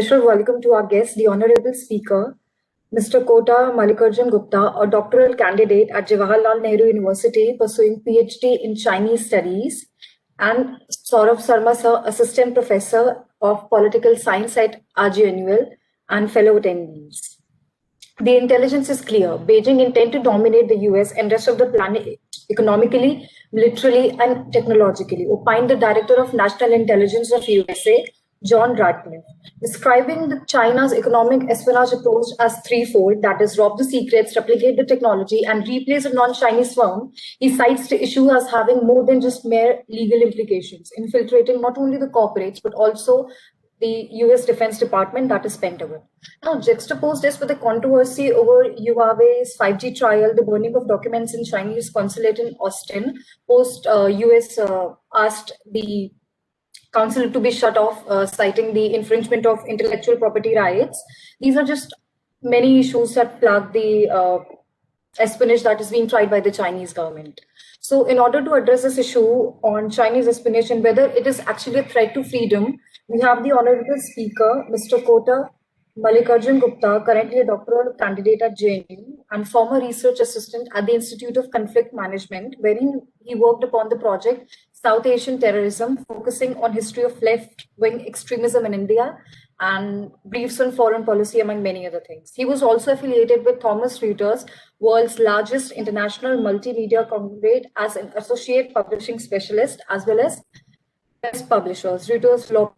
Special welcome to our guest, the Honorable Speaker, Mr. Kota Mallikarjun Gupta, a doctoral candidate at Jawaharlal Nehru University pursuing PhD in Chinese Studies, and Saurabh Sarma, sir, Assistant Professor of Political Science at RGNUL, and fellow attendees. The intelligence is clear. Beijing intend to dominate the US and rest of the planet economically, militarily, and technologically, opined the Director of National Intelligence of USA, John Ratcliffe, describing China's economic espionage approach as threefold, that is, rob the secrets, replicate the technology, and replace a non-Chinese firm. He cites the issue as having more than just mere legal implications, infiltrating not only the corporates, but also the US Defense Department, that is Pentagon. Now, juxtapose this with the controversy over Huawei's 5G trial, the burning of documents in Chinese consulate in Austin, post US asked the consulate to be shut off, citing the infringement of intellectual property rights. These are just many issues that plague the espionage that is being tried by the Chinese government. So in order to address this issue on Chinese espionage and whether it is actually a threat to freedom, we have the Honorable Speaker, Mr. Kota Mallikarjun Gupta, currently a doctoral candidate at JNU and former research assistant at the Institute of Conflict Management, wherein he worked upon the project South Asian Terrorism, focusing on history of left-wing extremism in India and briefs on foreign policy, among many other things. He was also affiliated with Thomson Reuters, world's largest international multimedia conglomerate, as an associate publishing specialist, as well as best publishers, Reuters Law,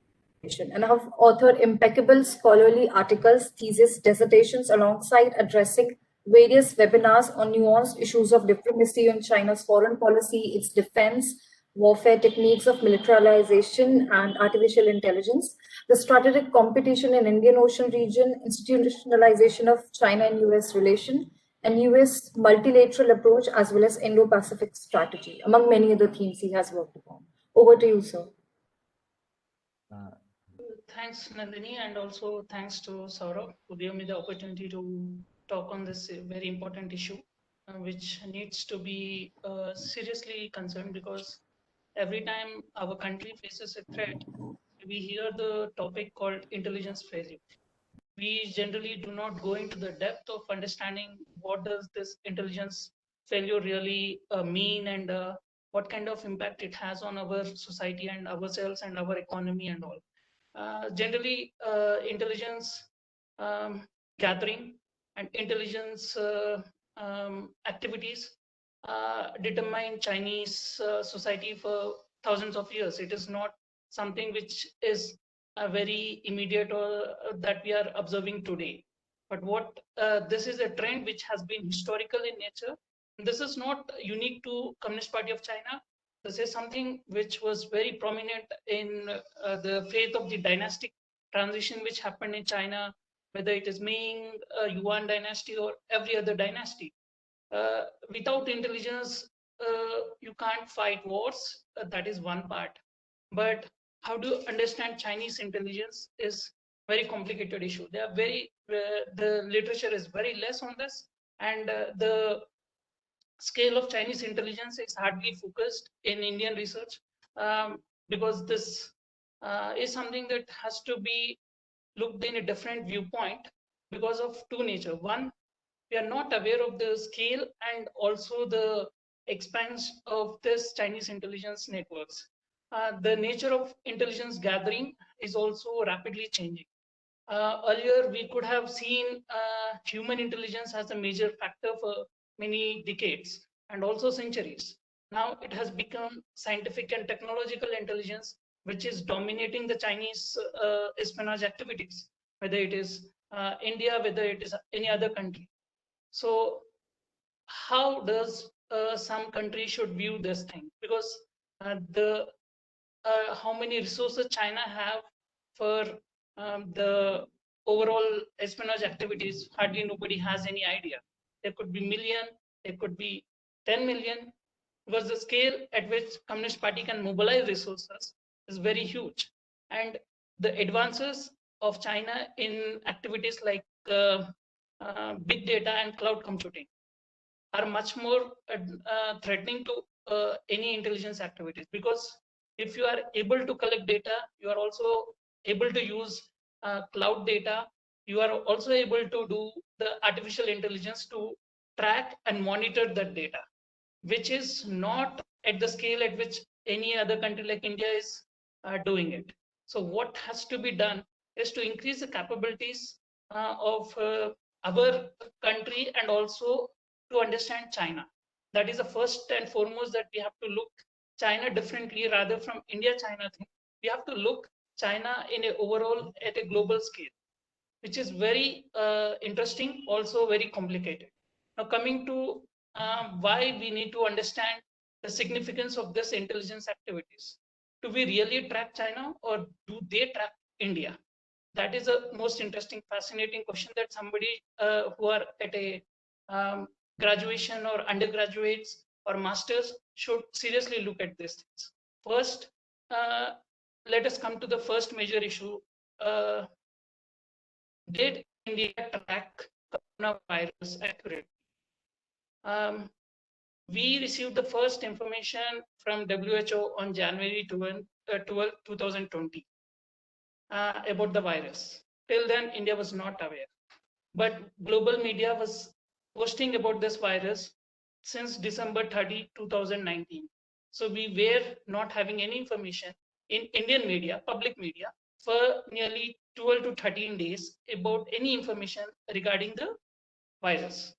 and have authored impeccable scholarly articles, theses, dissertations, alongside addressing various webinars on nuanced issues of diplomacy on China's foreign policy, its defense, warfare techniques of militarization and artificial intelligence, the strategic competition in Indian Ocean region, institutionalization of China and US relation, and US multilateral approach, as well as Indo-Pacific strategy, among many other themes he has worked upon. Over to you, sir. Thanks, Nandini, and also thanks to Saurabh who gave me the opportunity to talk on this very important issue, which needs to be seriously concerned, because every time our country faces a threat, we hear the topic called intelligence failure. We generally do not go into the depth of understanding what does this intelligence failure really mean, and what kind of impact it has on our society and ourselves and our economy and all. Generally, intelligence gathering and intelligence activities determine Chinese society for thousands of years. It is not something which is a very immediate or that we are observing today. But what this is a trend which has been historical in nature. This is not unique to Communist Party of China. This is something which was very prominent in the phase of the dynastic transition which happened in China, whether it is Ming, Yuan dynasty, or every other dynasty. Without intelligence, you can't fight wars. That is one part. But how to understand Chinese intelligence is very complicated issue. They are the literature is very less on this, and the scale of Chinese intelligence is hardly focused in Indian research, because this is something that has to be looked in a different viewpoint because of two nature. One, we are not aware of the scale and also the expanse of this Chinese intelligence networks. The nature of intelligence gathering is also rapidly changing. Earlier, we could have seen human intelligence as a major factor for many decades and also centuries. Now it has become scientific and technological intelligence, which is dominating the Chinese espionage activities, whether it is India, whether it is any other country. So how does some country should view this thing? Because how many resources China have for the overall espionage activities, hardly nobody has any idea. There could be million, there could be 10 million, because the scale at which Communist Party can mobilize resources is very huge. And the advances of China in activities like big data and cloud computing are much more threatening to any intelligence activities, because if you are able to collect data, you are also able to use cloud data, you are also able to do the artificial intelligence to track and monitor that data, which is not at the scale at which any other country like India is doing it. So what has to be done is to increase the capabilities of our country and also to understand China. That is the first and foremost, that we have to look China differently rather from India-China thing. We have to look China in a overall at a global scale, which is very interesting, also very complicated. Now coming to why we need to understand the significance of this intelligence activities. Do we really track China or do they track India? That is a most interesting, fascinating question that somebody who are at a graduation or undergraduates or masters should seriously look at these things. First, let us come to the first major issue. Did India track coronavirus accurately? We received the first information from WHO on January 12, 2020 about the virus. Till then, India was not aware. But global media was posting about this virus since December 30, 2019. So we were not having any information in Indian media, public media, for nearly 12 to 13 days about any information regarding the virus.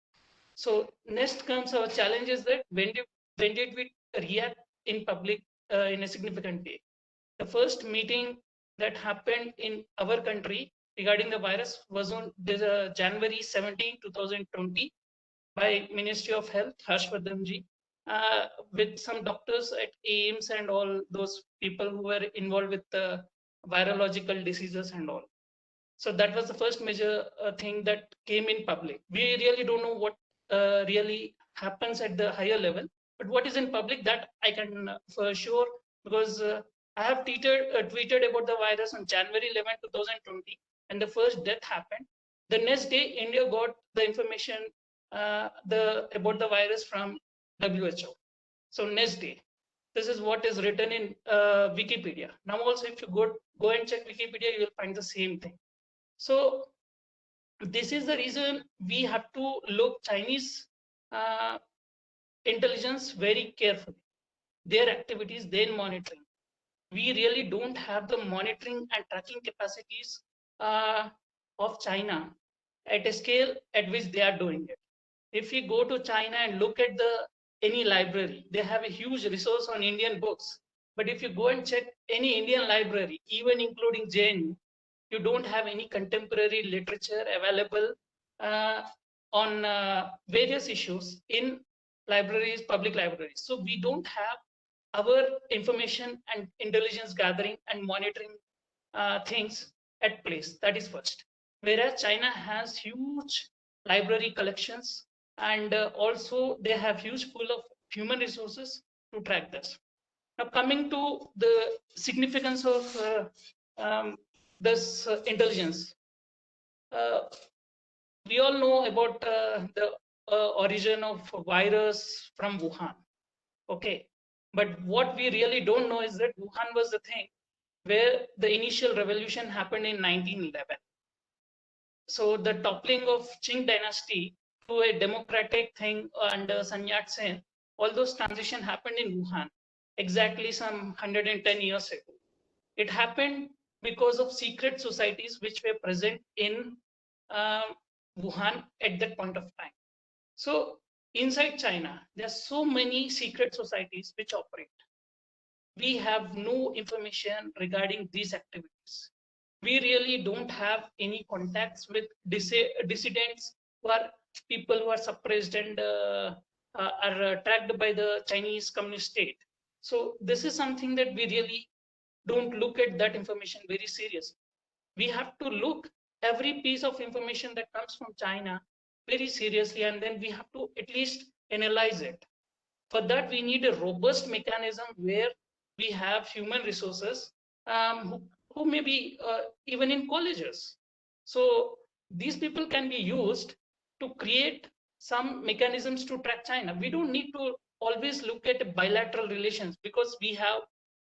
So next comes our challenge is that when did we react in public in a significant way? The first meeting that happened in our country regarding the virus was on January 17, 2020 by Ministry of Health, Harshvardhan ji, with some doctors at AIIMS and all those people who were involved with the virological diseases and all. So that was the first major thing that came in public. We really don't know what really happens at the higher level, but what is in public, that I can for sure, because I have tweeted about the virus on January 11, 2020, and the first death happened. The next day, India got the information about the virus from WHO. So next day, this is what is written in Wikipedia. Now also, if you go and check Wikipedia, you will find the same thing. So this is the reason we have to look Chinese intelligence very carefully, their activities, their monitoring. We really don't have the monitoring and tracking capacities of China at a scale at which they are doing it. If we go to China and look at any library, they have a huge resource on Indian books. But if you go and check any Indian library, even including JNU, you don't have any contemporary literature available on various issues in libraries, public libraries. So we don't have our information and intelligence gathering and monitoring things at place. That is first. Whereas China has huge library collections, and also they have huge pool of human resources to track this. Now coming to the significance of this intelligence. We all know about the origin of virus from Wuhan. Okay, but what we really don't know is that Wuhan was the thing where the initial revolution happened in 1911. So the toppling of Qing dynasty to a democratic thing under Sun Yat-sen, all those transition happened in Wuhan, exactly some 110 years ago. It happened because of secret societies which were present in Wuhan at that point of time. So inside China, there are so many secret societies which operate. We have no information regarding these activities. We really don't have any contacts with dissidents who are people who are suppressed and are tracked by the Chinese Communist state. So this is something that we really don't look at that information very seriously. We have to look every piece of information that comes from China very seriously, and then we have to at least analyze it. For that, we need a robust mechanism where we have human resources who may be even in colleges. So these people can be used to create some mechanisms to track China. We don't need to always look at bilateral relations, because we have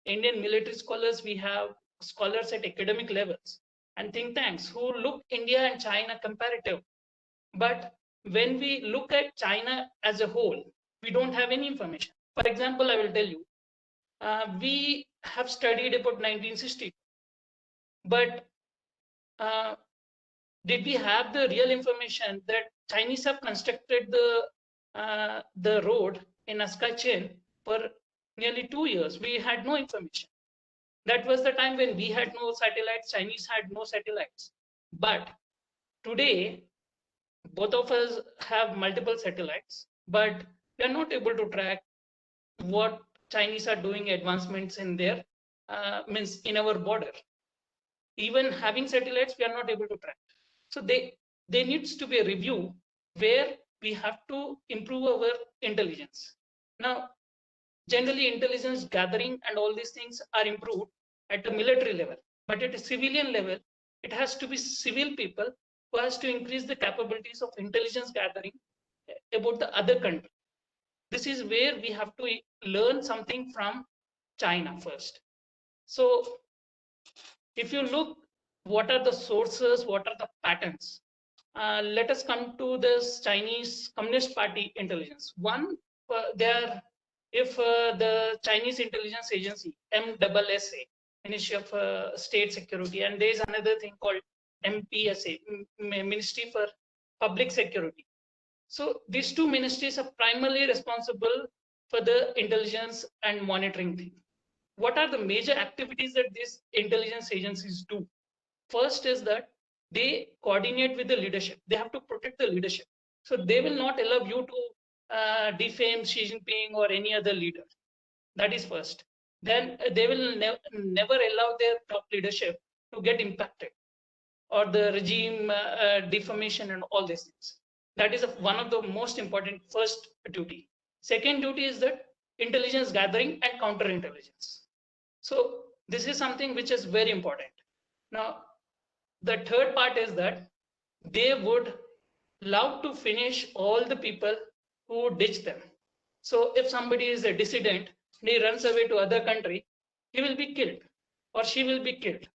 Indian military scholars, we have scholars at academic levels, and think tanks who look India and China comparative. But when we look at China as a whole, we don't have any information. For example, I will tell you, we have studied about 1960, but did we have the real information that Chinese have constructed the road in Askachen for nearly 2 years? We had no information. That was the time when we had no satellites, Chinese had no satellites. But today, both of us have multiple satellites, but we are not able to track what Chinese are doing advancements in their means in our border. Even having satellites, we are not able to track. So there needs to be a review where we have to improve our intelligence. Now, generally intelligence gathering and all these things are improved at the military level, but at a civilian level, it has to be civil people who has to increase the capabilities of intelligence gathering about the other country. This is where we have to learn something from China first. So if you look, what are the sources, what are the patterns? Let us come to this Chinese Communist Party intelligence. One, if the Chinese intelligence agency, MSSA, Ministry of State Security, and there is another thing called MPSA, Ministry for Public Security. So these two ministries are primarily responsible for the intelligence and monitoring thing. What are the major activities that these intelligence agencies do? First is that they coordinate with the leadership. They have to protect the leadership. So they will not allow you to defame Xi Jinping or any other leader. That is first. Then they will never allow their top leadership to get impacted, or the regime defamation and all these things. That is one of the most important first duty. Second duty is that intelligence gathering and counterintelligence. So this is something which is very important. Now, the third part is that they would love to finish all the people who ditch them. So if somebody is a dissident and he runs away to other country, he will be killed or she will be killed.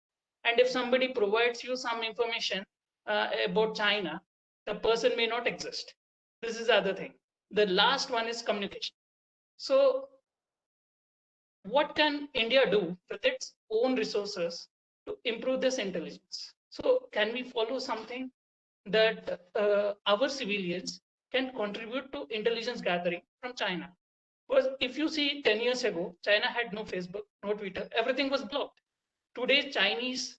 And if somebody provides you some information about China, the person may not exist. This is the other thing. The last one is communication. So what can India do with its own resources to improve this intelligence? So can we follow something that our civilians can contribute to intelligence gathering from China? Because if you see 10 years ago, China had no Facebook, no Twitter, everything was blocked. Today, Chinese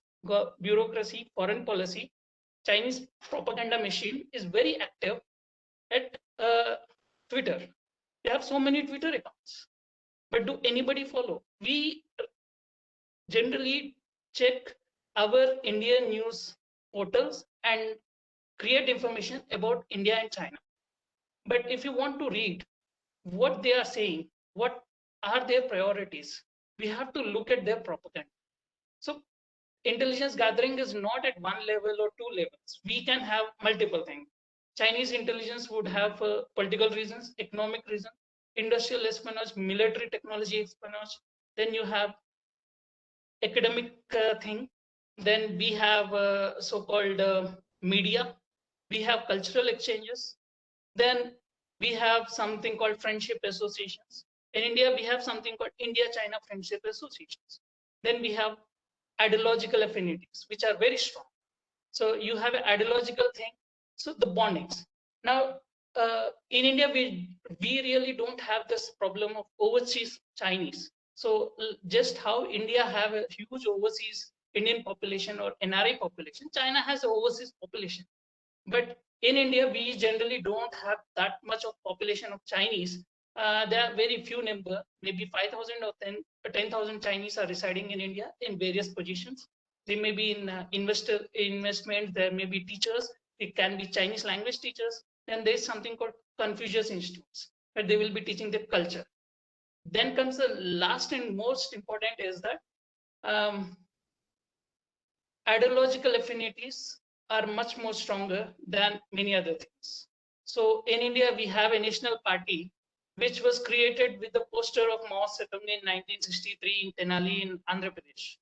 bureaucracy, foreign policy, Chinese propaganda machine is very active at Twitter. They have so many Twitter accounts. But do anybody follow? We generally check our Indian news portals and create information about India and China. But if you want to read what they are saying, what are their priorities, we have to look at their propaganda. So intelligence gathering is not at one level or two levels. We can have multiple things. Chinese intelligence would have political reasons, economic reasons, industrial espionage, military technology espionage. Then you have academic thing. Then we have so-called media. We have cultural exchanges. Then we have something called friendship associations. In India, we have something called India-China Friendship Associations. Then we have ideological affinities, which are very strong. So you have an ideological thing. So the bondings. Now, in India, we really don't have this problem of overseas Chinese. So just how India have a huge overseas Indian population or NRI population, China has an overseas population. But in India, we generally don't have that much of population of Chinese. There are very few number, maybe 5,000 or 10,000 Chinese are residing in India in various positions. They may be in investment, there may be teachers, it can be Chinese language teachers. Then there's something called Confucius Institutes, where they will be teaching the culture. Then comes the last and most important is that ideological affinities are much more stronger than many other things. So in India, we have a national party which was created with the poster of Mao Zedong in 1963 in Tenali in Andhra Pradesh.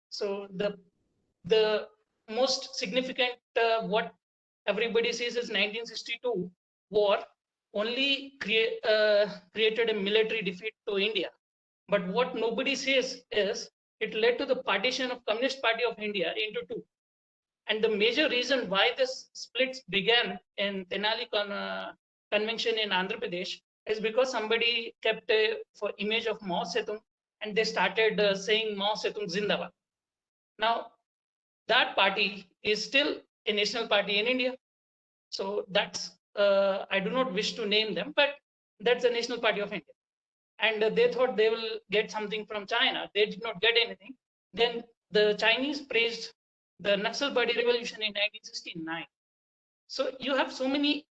So the most significant, what everybody says is 1962 war only created a military defeat to India. But what nobody says is it led to the partition of Communist Party of India into two. And the major reason why this splits began in Tenali Convention in Andhra Pradesh is because somebody kept a for image of Mao Zedong and they started saying Mao Zedong Zindabad. Now, that party is still a national party in India. So that's, I do not wish to name them, but that's the National Party of India. And they thought they will get something from China. They did not get anything. Then the Chinese praised the Naxal Badi revolution in 1969. So you have so many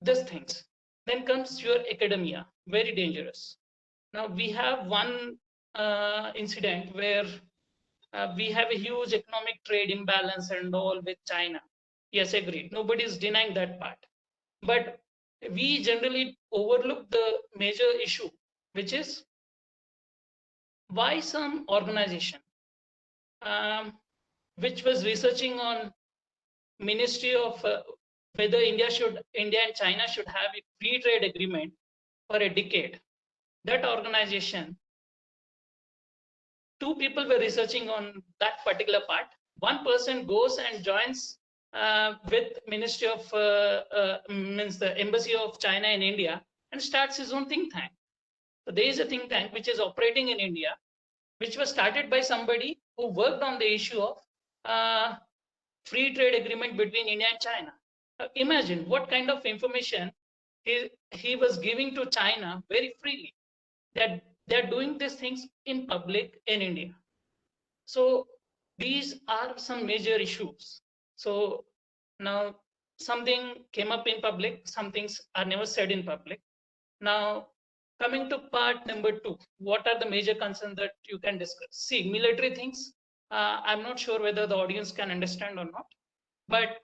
these things. Then comes your academia, very dangerous. Now we have one incident where we have a huge economic trade imbalance and all with China. Yes, agreed. Nobody is denying that part. But we generally overlook the major issue, which is why some organization which was researching on Ministry of whether India and China should have a free trade agreement for a decade. That organization, two people were researching on that particular part. One person goes and joins with Ministry of means the Embassy of China in India and starts his own think tank. So there is a think tank which is operating in India, which was started by somebody who worked on the issue of free trade agreement between India and China. Imagine what kind of information he was giving to China very freely, that they're doing these things in public in India. So these are some major issues. So now something came up in public, some things are never said in public. Now coming to part number 2, what are the major concerns that you can discuss? See, military things, I'm not sure whether the audience can understand or not, but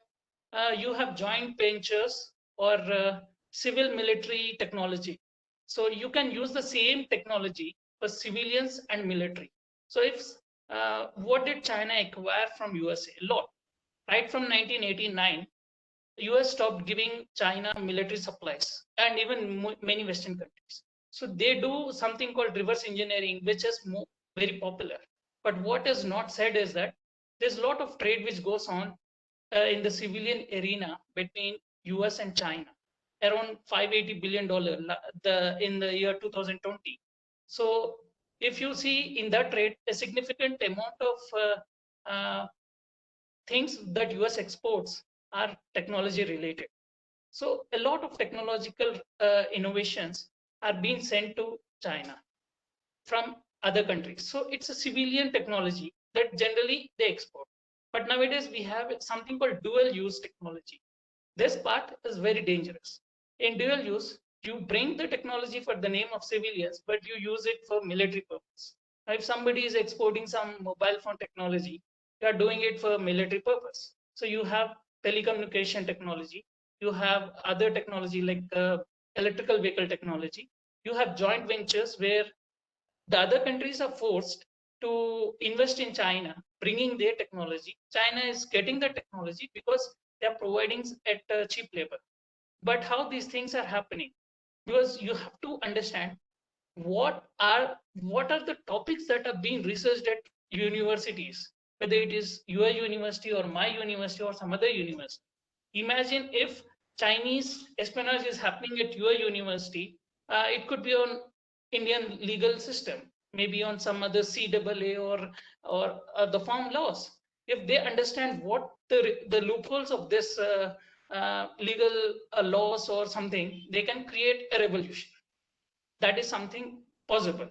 you have joint ventures or civil military technology. So you can use the same technology for civilians and military. So if what did China acquire from USA? A lot. Right from 1989, US stopped giving China military supplies and even many Western countries. So they do something called reverse engineering, which is very popular. But what is not said is that there's a lot of trade which goes on in the civilian arena between US and China, around $580 billion in the year 2020. So if you see in that trade, a significant amount of things that US exports are technology related. So a lot of technological innovations are being sent to China from other countries. So it's a civilian technology that generally they export. But nowadays we have something called dual use technology. This part is very dangerous. In dual use, you bring the technology for the name of civilians, but you use it for military purpose. Now, if somebody is exporting some mobile phone technology, you are doing it for military purpose. So you have telecommunication technology, you have other technology like electrical vehicle technology. You have joint ventures where the other countries are forced to invest in China, bringing their technology. China is getting the technology because they are providing at cheap labor. But how these things are happening? Because you have to understand what are the topics that are being researched at universities, whether it is your university or my university or some other university. Imagine if Chinese espionage is happening at your university, it could be on Indian legal system, maybe on some other CAA or the farm laws. If they understand what the loopholes of this legal laws or something, they can create a revolution. That is something possible.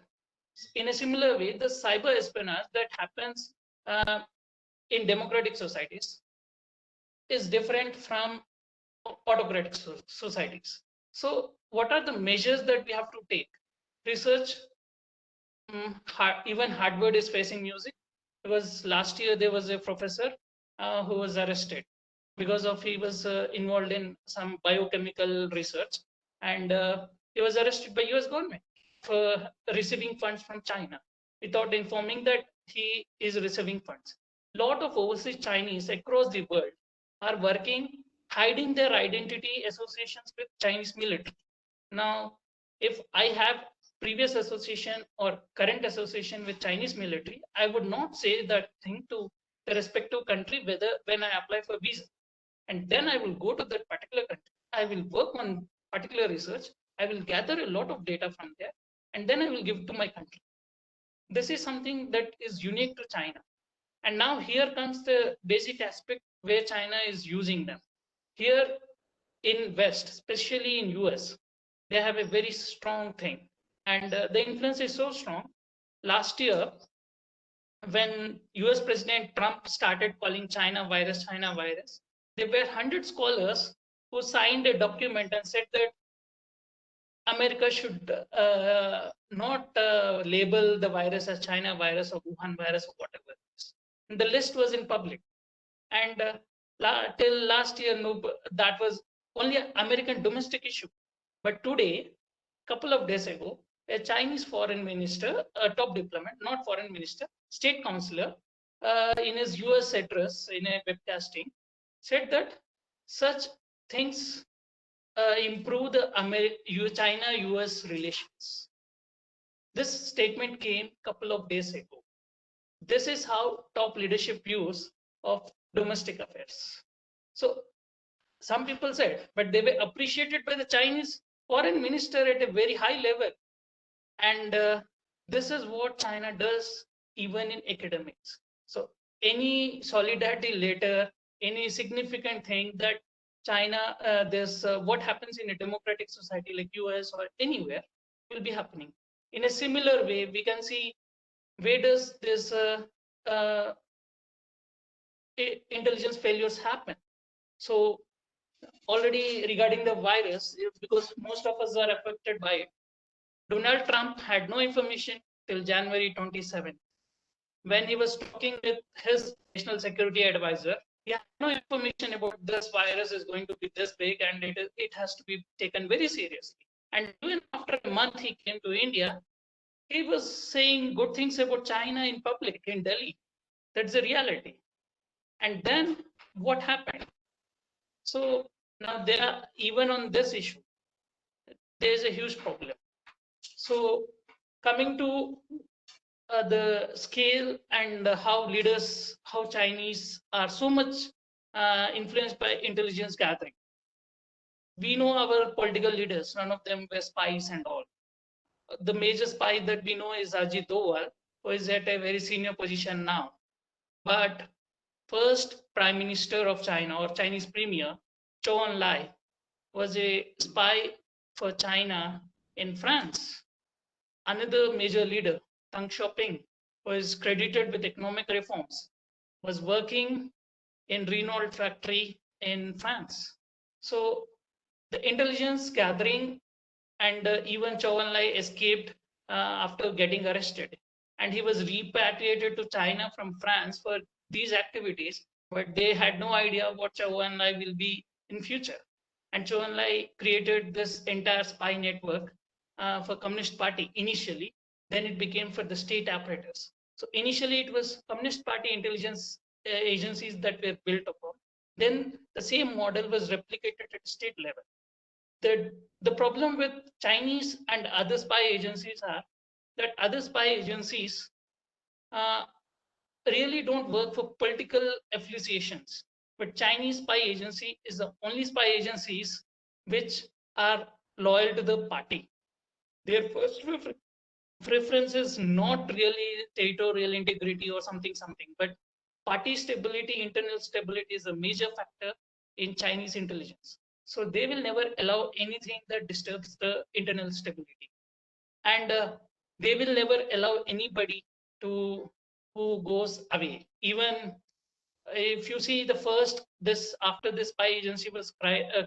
In a similar way, the cyber espionage that happens in democratic societies is different from autocratic societies. So what are the measures that we have to take? Research, even Harvard is facing music, because last year there was a professor who was arrested because of he was involved in some biochemical research, and he was arrested by US government for receiving funds from China without informing that he is receiving funds. lot of overseas Chinese across the world are working, hiding their identity associations with Chinese military. Now, if I have previous association or current association with Chinese military, I would not say that thing to the respective country whether when I apply for visa. And then I will go to that particular country. I will work on particular research. I will gather a lot of data from there, and then I will give to my country. This is something that is unique to China. And now here comes the basic aspect where China is using them. Here in West, especially in US, they have a very strong thing. And the influence is so strong. Last year, when US President Trump started calling China virus, there were 100 scholars who signed a document and said that America should not label the virus as China virus or Wuhan virus or whatever it is. And the list was in public. And till last year, no, that was only an American domestic issue. But today, couple of days ago, a Chinese foreign minister, a top diplomat, not foreign minister, state counselor, in his US address in a webcasting, said that such things improve the China-US relations. This statement came a couple of days ago. This is how top leadership views of domestic affairs. So some people said, but they were appreciated by the Chinese foreign minister at a very high level. And this is what China does even in academics. So any solidarity letter, any significant thing that China, what happens in a democratic society like US or anywhere will be happening. In a similar way, we can see where does this intelligence failures happen. So already regarding the virus, because most of us are affected by it, Donald Trump had no information till January 27. When he was talking with his national security advisor, he had no information about this virus is going to be this big and it has to be taken very seriously. And even after a month he came to India, he was saying good things about China in public in Delhi. That's the reality. And then what happened? So now there are, even on this issue, there is a huge problem. So coming to the scale and how leaders, how Chinese are so much influenced by intelligence gathering. We know our political leaders, none of them were spies and all. The major spy that we know is Ajit Doval, who is at a very senior position now. But first Prime Minister of China or Chinese Premier, Zhou Enlai, was a spy for China in France. Another major leader, Deng Xiaoping, was credited with economic reforms, was working in Renault factory in France. So the intelligence gathering, and even Zhou Enlai escaped after getting arrested. And he was repatriated to China from France for these activities, but they had no idea what Zhou Enlai will be in future. And Zhou Enlai created this entire spy network for Communist Party initially, then it became for the state apparatus. So initially it was Communist Party intelligence agencies that were built upon. Then the same model was replicated at state level. The problem with Chinese and other spy agencies are that other spy agencies really don't work for political affiliations. But Chinese spy agency is the only spy agencies which are loyal to the party. Their first preference is not really territorial integrity or something, but party stability, internal stability is a major factor in Chinese intelligence. So they will never allow anything that disturbs the internal stability. And they will never allow anybody to who goes away. Even if you see the first, after this spy agency was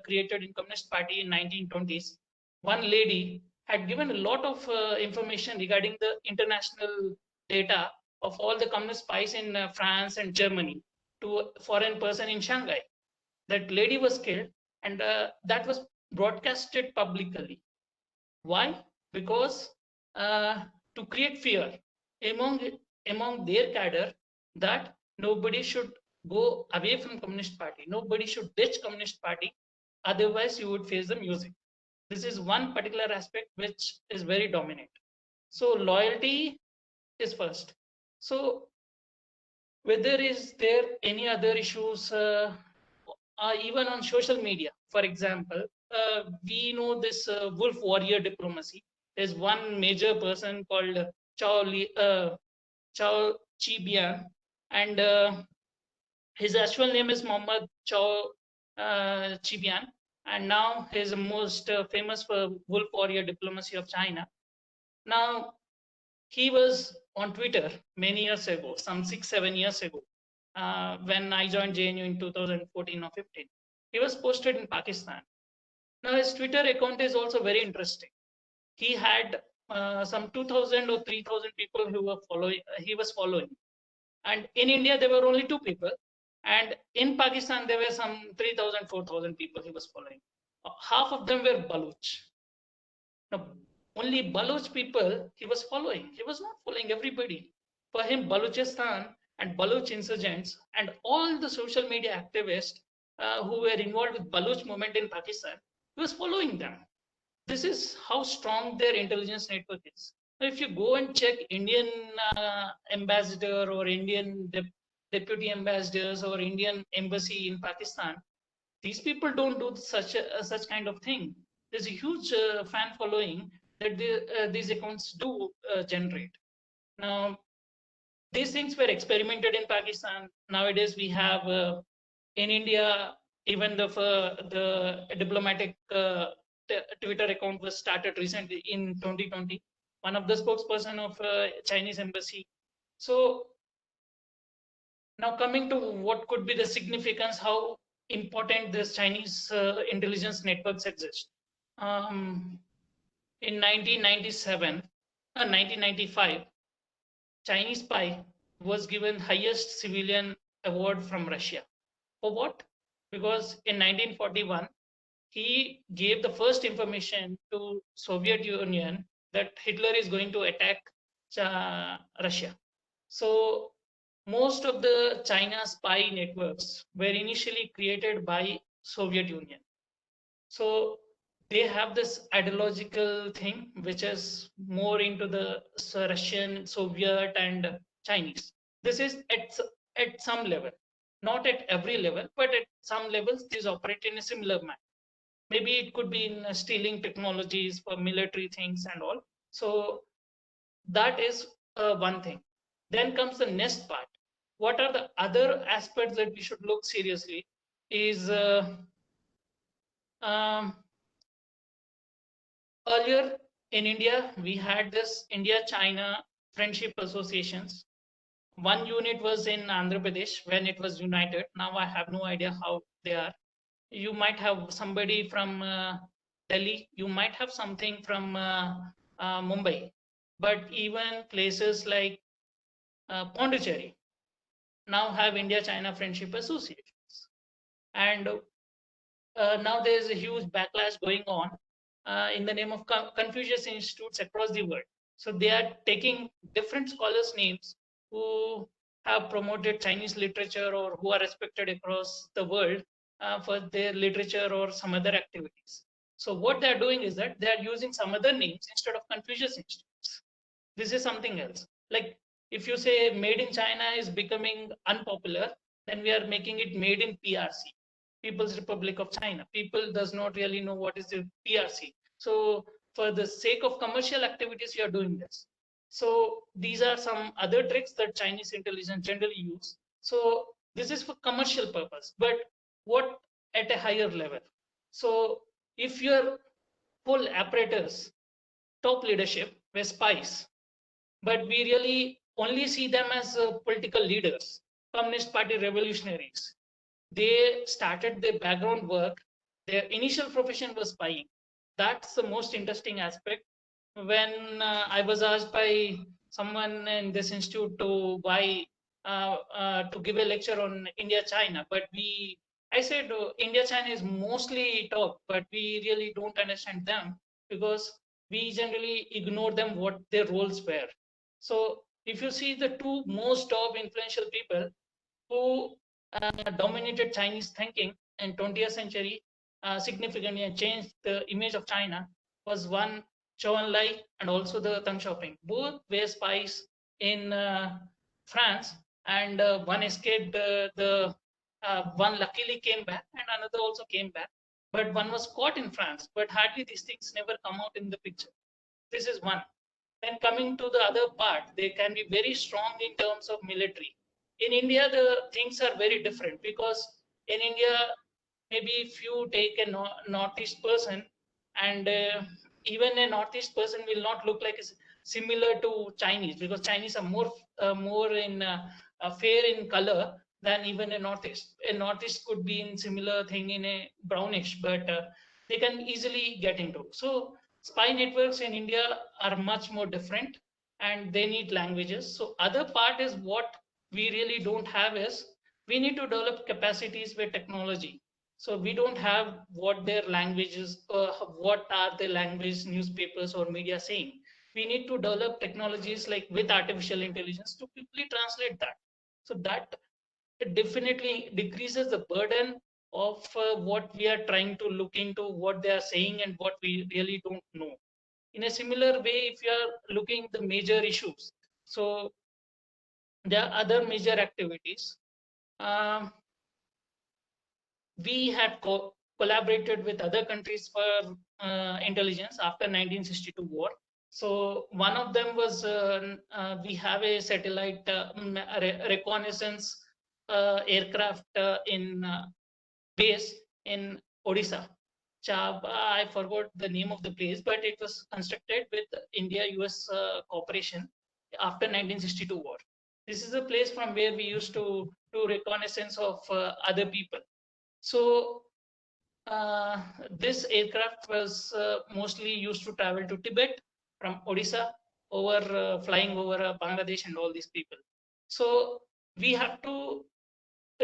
created in Communist Party in 1920s, one lady had given a lot of information regarding the international data of all the communist spies in France and Germany to a foreign person in Shanghai. That lady was killed, and that was broadcasted publicly. Why? Because to create fear among their cadre that nobody should go away from Communist Party. Nobody should ditch Communist Party. Otherwise, you would face the music. This is one particular aspect which is very dominant. So loyalty is first. So whether is there any other issues, even on social media, for example, we know this wolf warrior diplomacy. There's one major person called Chao Chi-bian, and his actual name is Mohammad Chao Chi-bian, and now he's most famous for wolf warrior diplomacy of China. Now, he was on Twitter many years ago, some 6-7 years ago, when I joined JNU in 2014 or 15. He was posted in Pakistan. Now, his Twitter account is also very interesting. He had some 2,000 or 3,000 people who were following. He was following, and in India there were only 2 people, and in Pakistan there were some 3,000, 4,000 people he was following. Half of them were Baluch. Now, only Baloch people he was following. He was not following everybody. For him, Balochistan and Baloch insurgents and all the social media activists who were involved with Baloch movement in Pakistan, he was following them. This is how strong their intelligence network is. Now, if you go and check Indian ambassador or Indian deputy ambassadors or Indian embassy in Pakistan, these people don't do such kind of thing. There's a huge fan following that these accounts do generate. Now, these things were experimented in Pakistan. Nowadays, we have in India, even the diplomatic Twitter account was started recently in 2020. One of the spokesperson of Chinese embassy. So now coming to what could be the significance, how important this Chinese intelligence networks exist. In 1995, Chinese spy was given highest civilian award from Russia. For what? Because in 1941, he gave the first information to Soviet Union that Hitler is going to attack Russia. So most of the China spy networks were initially created by Soviet Union. So they have this ideological thing which is more into the Russian, Soviet, and Chinese. This is at some level, not at every level, but at some levels these operate in a similar manner. Maybe it could be in stealing technologies for military things and all. So that is one thing. Then comes the next part. What are the other aspects that we should look seriously is earlier in India, we had this India-China Friendship Associations. One unit was in Andhra Pradesh when it was united. Now I have no idea how they are. You might have somebody from Delhi. You might have something from Mumbai. But even places like Pondicherry now have India-China Friendship Associations. And now there is a huge backlash going on in the name of Confucius Institutes across the world. So they are taking different scholars' names who have promoted Chinese literature or who are respected across the world for their literature or some other activities. So what they are doing is that they are using some other names instead of Confucius Institutes. This is something else. Like if you say made in China is becoming unpopular, then we are making it made in PRC. People's Republic of China. People does not really know what is the PRC. So for the sake of commercial activities, you are doing this. So these are some other tricks that Chinese intelligence generally use. So this is for commercial purpose, but what at a higher level? So if your full apparatus, top leadership were spies, but we really only see them as political leaders, Communist Party revolutionaries. They started their background work. Their initial profession was spying. That's the most interesting aspect. When I was asked by someone in this institute to to give a lecture on India China, but I said India China is mostly talk, but we really don't understand them because we generally ignore them what their roles were. So if you see the two most top influential people, who dominated Chinese thinking in 20th century significantly and changed the image of China was one Zhou Enlai and also the Deng Xiaoping. Both were spies in France, and one escaped. The one luckily came back, and another also came back. But one was caught in France. But hardly these things never come out in the picture. This is one. Then coming to the other part, they can be very strong in terms of military. In India, the things are very different because in India, maybe if you take a northeast person, and even a northeast person will not look like similar to Chinese, because Chinese are more in fair in color than even a northeast. A northeast could be in similar thing in a brownish, but they can easily get into. So spy networks in India are much more different, and they need languages. So other part is what we really don't have is we need to develop capacities with technology. So we don't have what their languages, what are the language newspapers or media saying. We need to develop technologies like with artificial intelligence to quickly translate that. So that definitely decreases the burden of what we are trying to look into, what they are saying and what we really don't know. In a similar way, if you are looking the major issues, so there are other major activities. Um, we had collaborated with other countries for intelligence after 1962 war. So one of them was we have a satellite reconnaissance aircraft in base in Odisha. I forgot the name of the place, but it was constructed with India-US cooperation after 1962 war. This is a place from where we used to do reconnaissance of other people. So this aircraft was mostly used to travel to Tibet from Odisha, over flying over Bangladesh and all these people. So we have to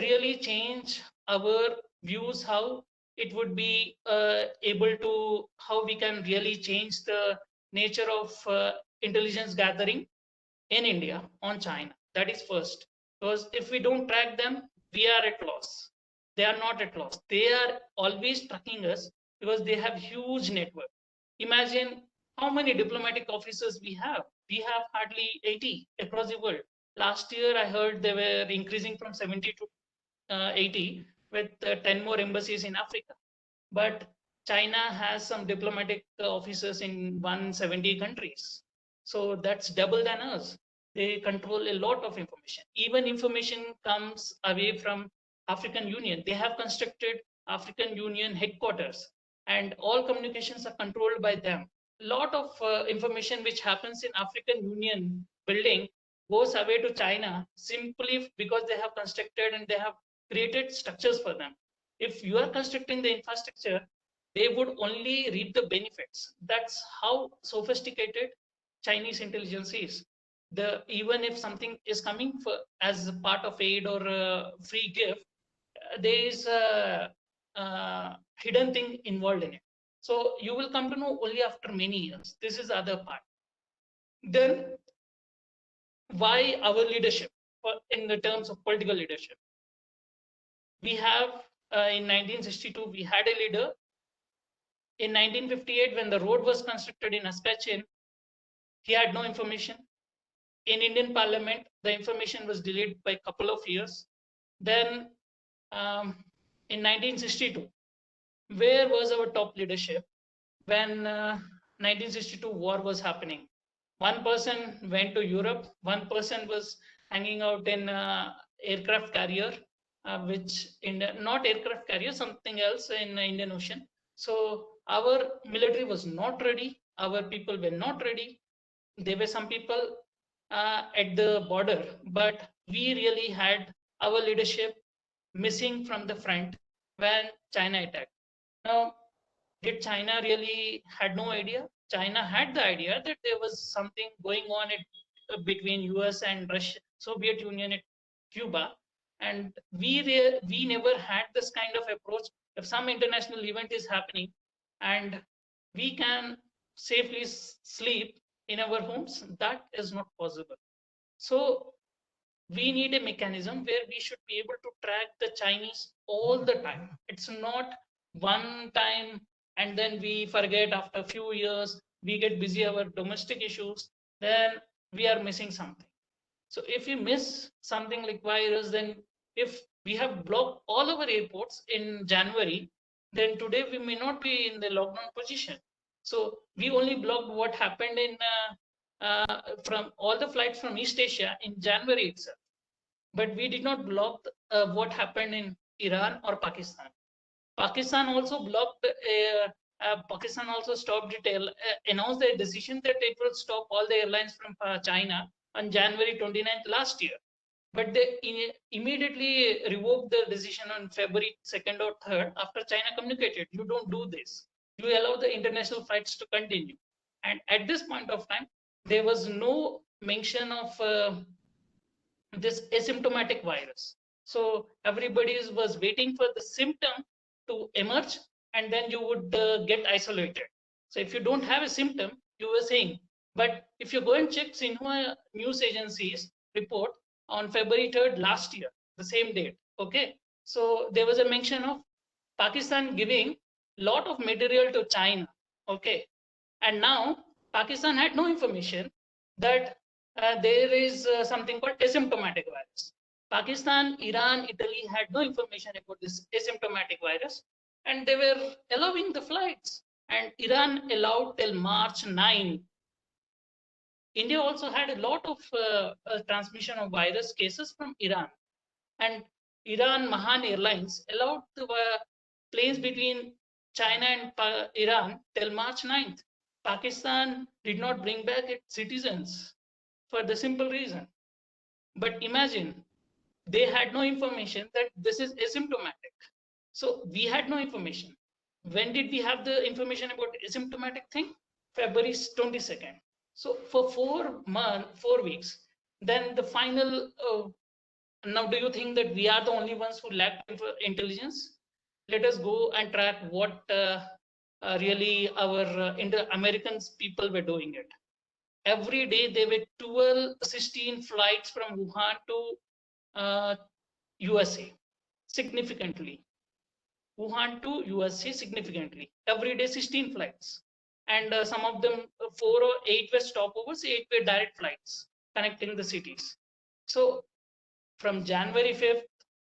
really change our views how it would be able to, how we can really change the nature of intelligence gathering in India on China. That is first, because if we don't track them, we are at loss. They are not at loss. They are always tracking us because they have huge network. Imagine how many diplomatic officers we have. We have hardly 80 across the world. Last year, I heard they were increasing from 70 to 80 with 10 more embassies in Africa. But China has some diplomatic officers in 170 countries. So that's double than us. They control a lot of information. Even information comes away from African Union. They have constructed African Union headquarters, and all communications are controlled by them. A lot of information which happens in African Union building goes away to China simply because they have constructed and they have created structures for them. If you are constructing the infrastructure, they would only reap the benefits. That's how sophisticated Chinese intelligence is. Even if something is coming for as a part of aid or a free gift, there is a hidden thing involved in it. So you will come to know only after many years. This is the other part. Then why our leadership in the terms of political leadership? We have in 1962 we had a leader. In 1958, when the road was constructed in Aspachin, he had no information. In Indian Parliament, the information was delayed by a couple of years. Then in 1962, where was our top leadership when 1962 war was happening? One person went to Europe, one person was hanging out in aircraft carrier, which in not aircraft carrier, something else in Indian Ocean. So our military was not ready. Our people were not ready. There were some people at the border, but we really had our leadership missing from the front when China attacked. Now, did China really had no idea? China had the idea that there was something going on between US and Russia, Soviet Union at Cuba, and we never had this kind of approach. If some international event is happening and we can safely sleep in our homes, that is not possible. So we need a mechanism where we should be able to track the Chinese all the time. It's not one time and then we forget after a few years, we get busy our domestic issues, then we are missing something. So if you miss something like virus, then if we have blocked all our airports in January, then today we may not be in the lockdown position. So we only blocked what happened in from all the flights from East Asia in January itself, but we did not block what happened in Iran or Pakistan. Pakistan also blocked. Pakistan also stopped it. Announced their decision that it will stop all the airlines from China on January 29th last year. But they immediately revoked the decision on February 2nd or 3rd after China communicated, you don't do this. You allow the international flights to continue. And at this point of time, there was no mention of this asymptomatic virus. So everybody was waiting for the symptom to emerge and then you would get isolated. So if you don't have a symptom, you were saying, but if you go and check Xinhua news agency's report on February 3rd last year, the same date, okay? So there was a mention of Pakistan giving lot of material to China, okay? And now Pakistan had no information that there is something called asymptomatic virus. Pakistan, Iran, Italy had no information about this asymptomatic virus, and they were allowing the flights. And Iran allowed till March 9. India also had a lot of transmission of virus cases from Iran. And Iran Mahan Airlines allowed the planes between China and Iran till March 9th. Pakistan did not bring back its citizens for the simple reason. But imagine, they had no information that this is asymptomatic. So we had no information. When did we have the information about asymptomatic thing? February 22nd. So for 4 weeks, then the final. Now, do you think that we are the only ones who lack intelligence? Let us go and track what really our American people were doing it. Every day there were 12, 16 flights from Wuhan to USA, significantly. Wuhan to USA significantly. Every day 16 flights. And some of them 4 or 8 were stopovers, 8 were direct flights connecting the cities. So from January 5th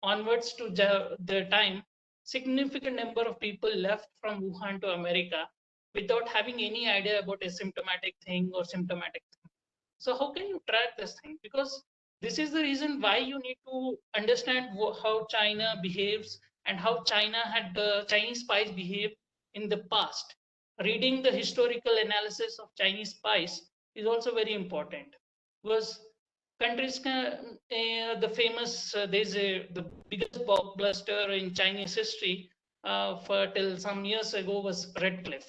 onwards to the time, significant number of people left from Wuhan to America without having any idea about a symptomatic thing or symptomatic thing. So how can you track this thing? Because this is the reason why you need to understand how China behaves and how China had the Chinese spies behave in the past. Reading the historical analysis of Chinese spies is also very important, because countries can, the famous there's the biggest blockbuster in Chinese history for till some years ago was Red Cliff.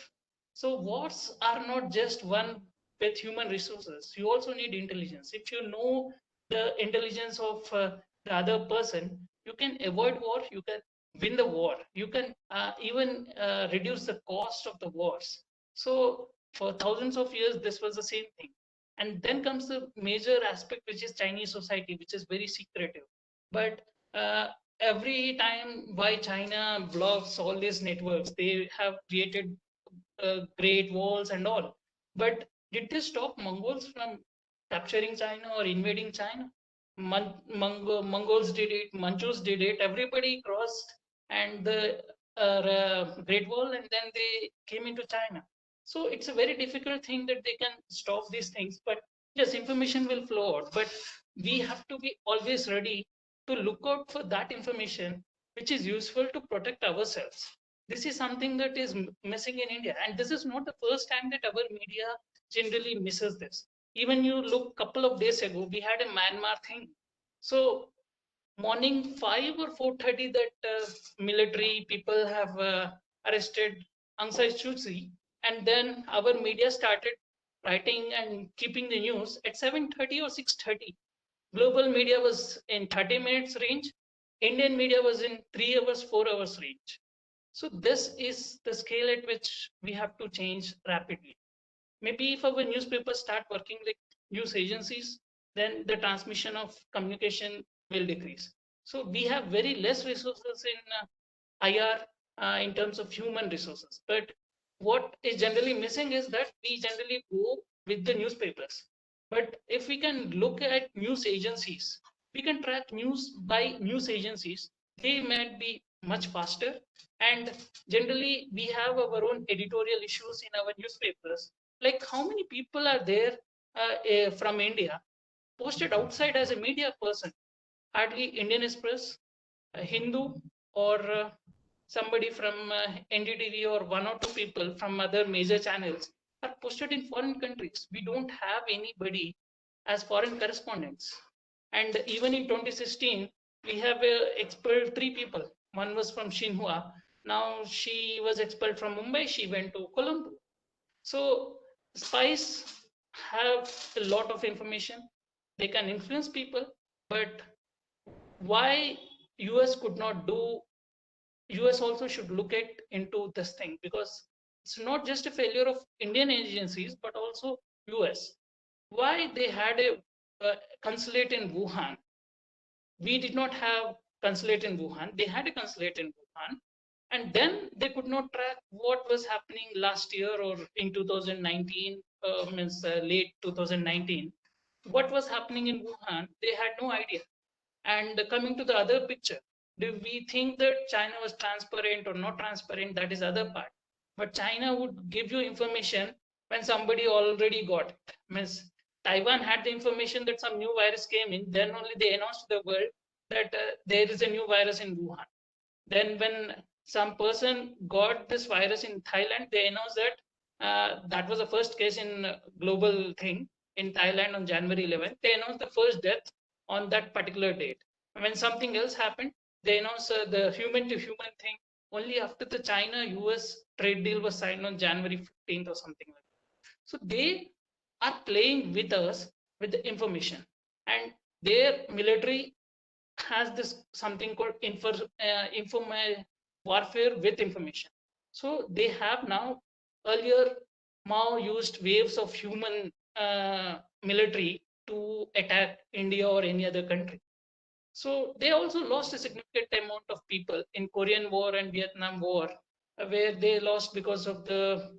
So wars are not just one with human resources. You also need intelligence. If you know the intelligence of the other person, you can avoid war, you can win the war, you can even reduce the cost of the wars. So for thousands of years this was the same thing. And then comes the major aspect, which is Chinese society, which is very secretive. But every time why China blocks all these networks, they have created great walls and all. But did this stop Mongols from capturing China or invading China? Mongols did it, Manchus did it, everybody crossed and the Great Wall, and then they came into China. So it's a very difficult thing that they can stop these things. But yes, information will flow out. But we have to be always ready to look out for that information which is useful to protect ourselves. This is something that is missing in India. And this is not the first time that our media generally misses this. Even you look couple of days ago, we had a Myanmar thing. So morning 5 or 4:30 that military people have arrested Aung San Suu Kyi, and then our media started writing and keeping the news at 7:30 or 6:30. Global media was in 30 minutes range. Indian media was in 3 hours, 4 hours range. So this is the scale at which we have to change rapidly. Maybe if our newspapers start working like news agencies, then the transmission of communication will decrease. So we have very less resources in IR in terms of human resources. But what is generally missing is that we generally go with the newspapers. But if we can look at news agencies, we can track news by news agencies. They might be much faster. And generally, we have our own editorial issues in our newspapers. Like how many people are there from India posted outside as a media person? Hardly Indian Express, Hindu, or somebody from NDTV, or one or two people from other major channels are posted in foreign countries. We don't have anybody as foreign correspondents. And even in 2016, we have expelled 3 people. One was from Xinhua. Now she was expelled from Mumbai. She went to Colombo. So spies have a lot of information. They can influence people, but why US could not do, US also should look at into this thing, because it's not just a failure of Indian agencies but also US. Why they had a consulate in Wuhan? We did not have consulate in Wuhan. They had a consulate in Wuhan, and then they could not track what was happening last year or in 2019, means late 2019. What was happening in Wuhan? They had no idea. And coming to the other picture, do we think that China was transparent or not transparent? That is other part. But China would give you information when somebody already got it. Means Taiwan had the information that some new virus came in, then only they announced to the world that there is a new virus in Wuhan. Then when some person got this virus in Thailand, they announced that that was the first case in global thing in Thailand on January 11th. They announced the first death on that particular date. And when something else happened, they announced the human to human thing only after the China-US trade deal was signed on January 15th or something like that. So they are playing with us with the information, and their military has this something called informal warfare with information. So they have now, earlier Mao used waves of human military to attack India or any other country. So they also lost a significant amount of people in Korean War and Vietnam War, where they lost because of the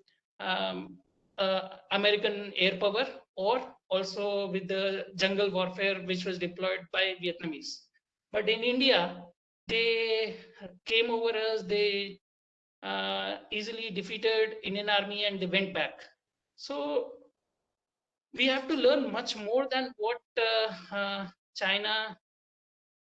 American air power, or also with the jungle warfare which was deployed by Vietnamese. But in India, they came over us, they easily defeated Indian army and they went back. So we have to learn much more than what China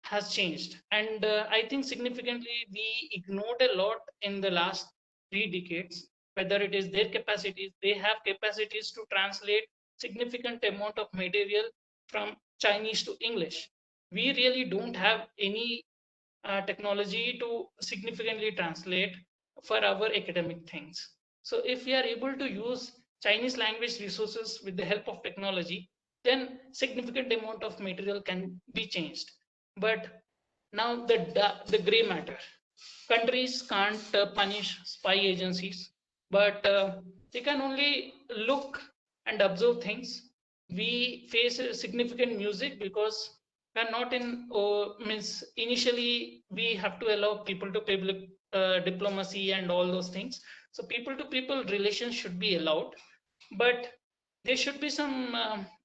has changed. And I think significantly we ignored a lot in the last 3 decades, whether it is their capacities, they have capacities to translate significant amount of material from Chinese to English. We really don't have any technology to significantly translate for our academic things. So if we are able to use Chinese language resources with the help of technology, then significant amount of material can be changed. But now the gray matter. Countries can't punish spy agencies, but they can only look and observe things. We face a significant music because we are not in, means initially we have to allow people to public diplomacy and all those things. So people to people relations should be allowed, but there should be some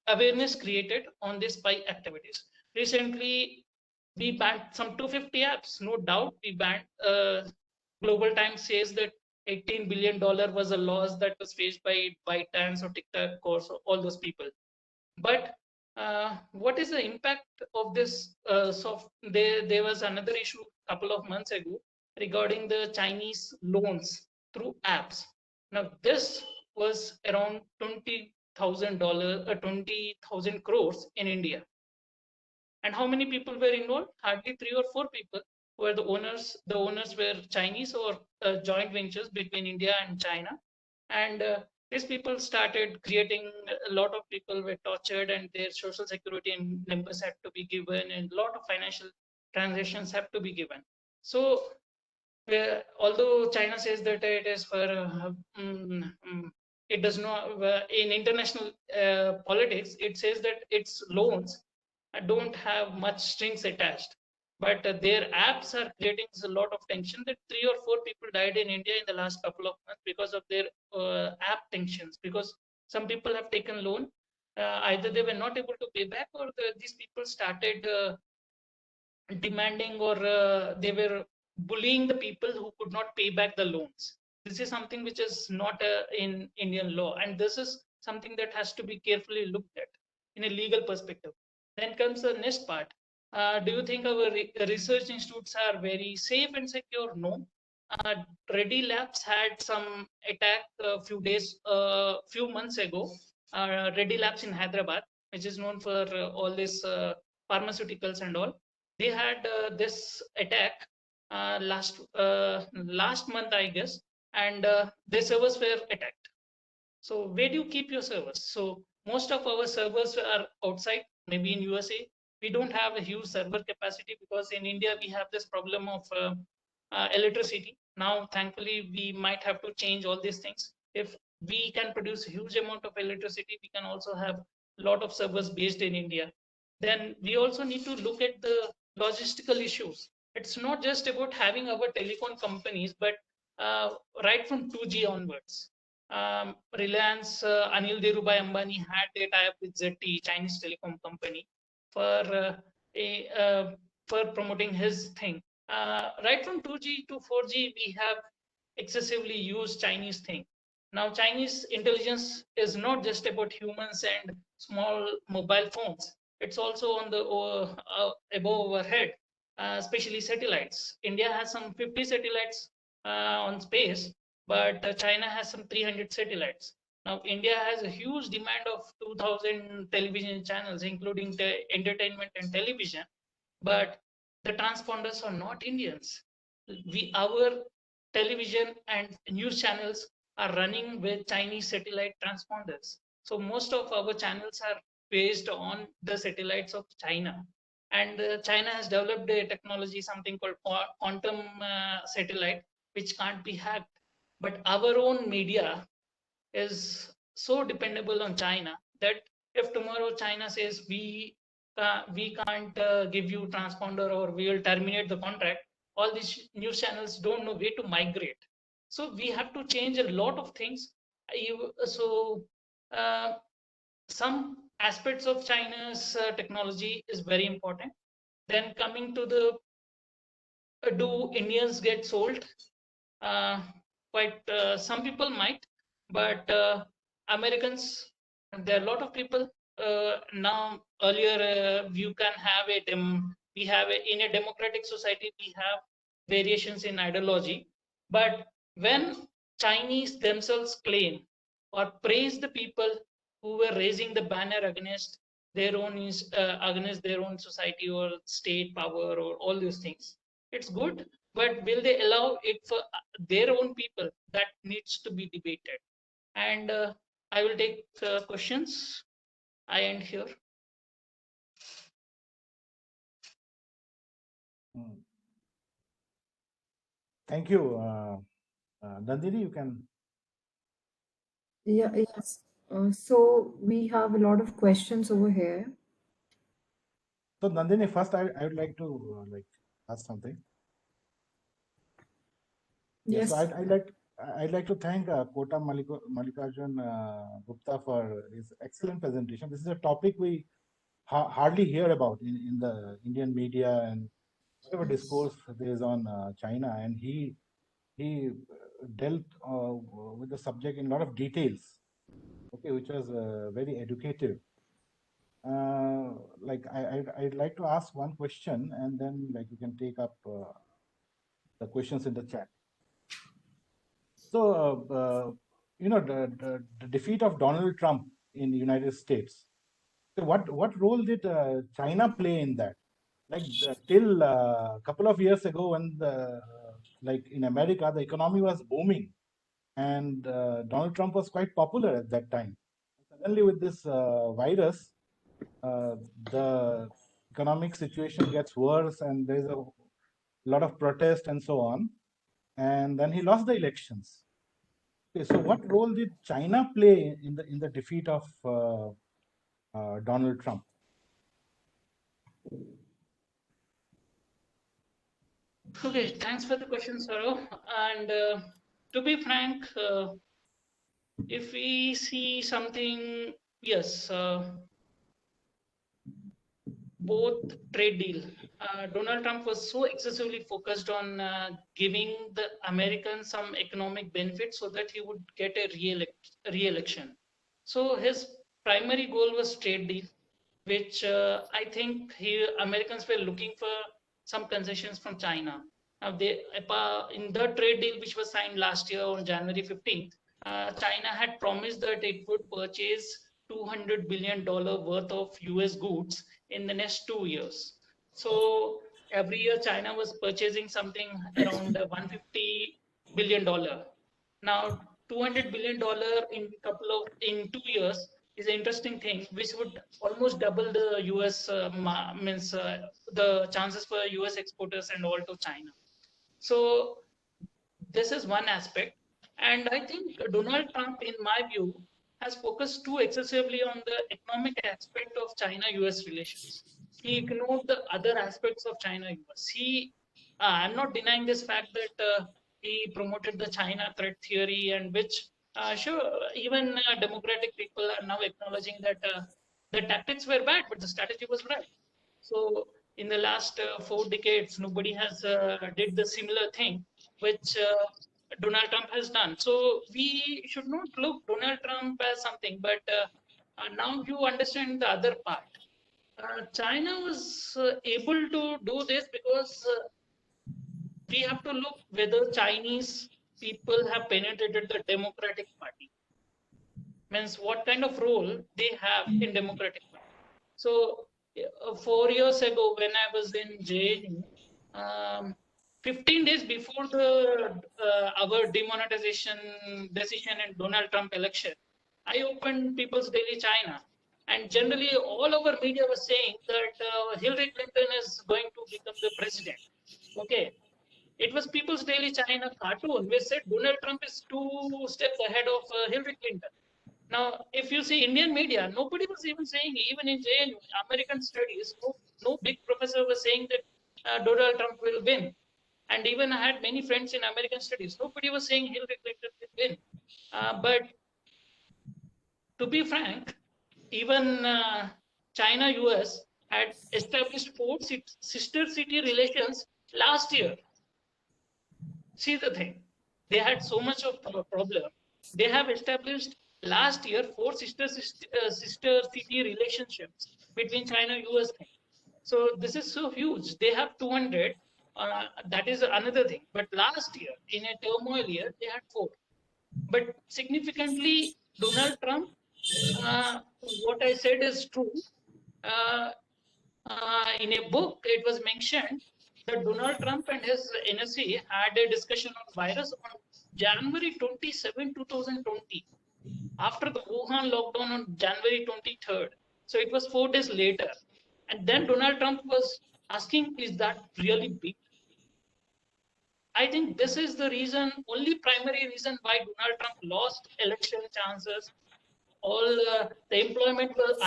awareness created on these spy activities. Recently, we banned some 250 apps, no doubt. We banned. Global Times says that $18 billion was a loss that was faced by ByteDance or TikTok or so, all those people. But what is the impact of this there was another issue a couple of months ago regarding the Chinese loans through apps. Now this was around $20,000, 20,000 crores in India. And how many people were involved? Hardly 3 or 4 people were the owners. The owners were Chinese or joint ventures between India and China. And these people started creating, a lot of people were tortured and their social security numbers had to be given, and a lot of financial transactions have to be given. So although China says that it is for it does not, in international politics, it says that its loans don't have much strings attached. But their apps are creating a lot of tension that 3 or 4 people died in India in the last couple of months because of their app tensions. Because some people have taken loan, either they were not able to pay back, or these people started demanding, or they were bullying the people who could not pay back the loans. This is something which is not in Indian law, and this is something that has to be carefully looked at in a legal perspective. Then comes the next part. Do you think our research institutes are very safe and secure? No. Reddy Labs had some attack a few months ago. Reddy Labs in Hyderabad, which is known for all this pharmaceuticals and all, they had this attack last month, I guess, and their servers were attacked. So where do you keep your servers? So most of our servers are outside, maybe in USA. We don't have a huge server capacity because in India we have this problem of electricity. Now, thankfully, we might have to change all these things. If we can produce a huge amount of electricity, we can also have a lot of servers based in India. Then we also need to look at the logistical issues. It's not just about having our telecom companies, but right from 2G onwards. Reliance, Anil Dhirubhai Ambani had a tie-up with ZTE, Chinese telecom company, for a for promoting his thing. Right from 2G to 4G, we have excessively used Chinese thing. Now, Chinese intelligence is not just about humans and small mobile phones. It's also on the above our head, especially satellites. India has some 50 satellites on space, but China has some 300 satellites. Now, India has a huge demand of 2,000 television channels, including the entertainment and television, but the transponders are not Indians. Our television and news channels are running with Chinese satellite transponders. So most of our channels are based on the satellites of China. And China has developed a technology, something called quantum satellite, which can't be hacked. But our own media is so dependable on China that if tomorrow China says we can't give you transponder, or we will terminate the contract, all these news channels don't know where to migrate. So we have to change a lot of things. So uh, some aspects of China's technology is very important. Then coming to the do Indians get sold? Uh, quite some people might, but Americans, there are a lot of people now. Earlier, you can have we have in a democratic society, we have variations in ideology, but when Chinese themselves claim or praise the people who were raising the banner against their own against their own society or state power or all those things, it's good, but will they allow it for their own people? That needs to be debated. And I will take questions. I end here. Thank you. Nandini, you can. Yeah, yes. So we have a lot of questions over here. So Nandini, first I would like to ask something. Yes. So I'd like to thank Kota Mallikarjun Gupta for his excellent presentation. This is a topic we hardly hear about in the Indian media and whatever discourse there is on China, and he dealt with the subject in a lot of details, okay, which was very educative. I'd like to ask one question, and then you can take up the questions in the chat. So, the defeat of Donald Trump in the United States. So what role did China play in that? Till a couple of years ago, when in America the economy was booming, and Donald Trump was quite popular at that time. Suddenly, with this virus, the economic situation gets worse, and there's a lot of protest and so on. And then he lost the elections. Okay, so what role did China play in the defeat of Donald Trump? Okay, thanks for the question, Saurav. And to be frank, if we see something, yes, both trade deal. Donald Trump was so excessively focused on giving the Americans some economic benefits so that he would get a re-election. So his primary goal was trade deal, which I think Americans were looking for some concessions from China. Now in the trade deal which was signed last year on January 15th, China had promised that it would purchase $200 billion worth of US goods in the next 2 years. So every year China was purchasing something around $150 billion. Now $200 billion in 2 years is an interesting thing, which would almost double the US the chances for US exporters and all to China. So this is one aspect. And I think Donald Trump, in my view, has focused too excessively on the economic aspect of China-US relations. He ignored the other aspects of China-US. I'm not denying this fact that he promoted the China threat theory, and which, sure, even democratic people are now acknowledging that the tactics were bad, but the strategy was right. So in the last 4 decades, nobody has did the similar thing, which Donald Trump has done. So we should not look Donald Trump as something, but now you understand the other part. China was able to do this because we have to look whether Chinese people have penetrated the Democratic Party. Means what kind of role they have in Democratic Party. So 4 years ago, when I was in JNU, 15 days before the our demonetization decision in Donald Trump election, I opened People's Daily China, and generally all our media was saying that Hillary Clinton is going to become the president. Okay, it was People's Daily China cartoon which said Donald Trump is 2 steps ahead of Hillary Clinton. Now, if you see Indian media, nobody was even saying, even in JNU, American studies, no big professor was saying that Donald Trump will win. And even I had many friends in American studies, nobody was saying Hillary Clinton will win. But to be frank, even China-US had established 4 sister city relations last year. See the thing, they had so much of a problem. They have established last year 4 sister city relationships between China-US thing. So this is so huge. They have 200. That is another thing. But last year, in a turmoil year, they had 4. But significantly, Donald Trump, what I said is true. In a book, it was mentioned that Donald Trump and his NSC had a discussion on virus on January 27, 2020, after the Wuhan lockdown on January 23rd. So it was 4 days later. And then Donald Trump was asking, is that really big? I think this is the reason, only primary reason why Donald Trump lost election chances. All the unemployment was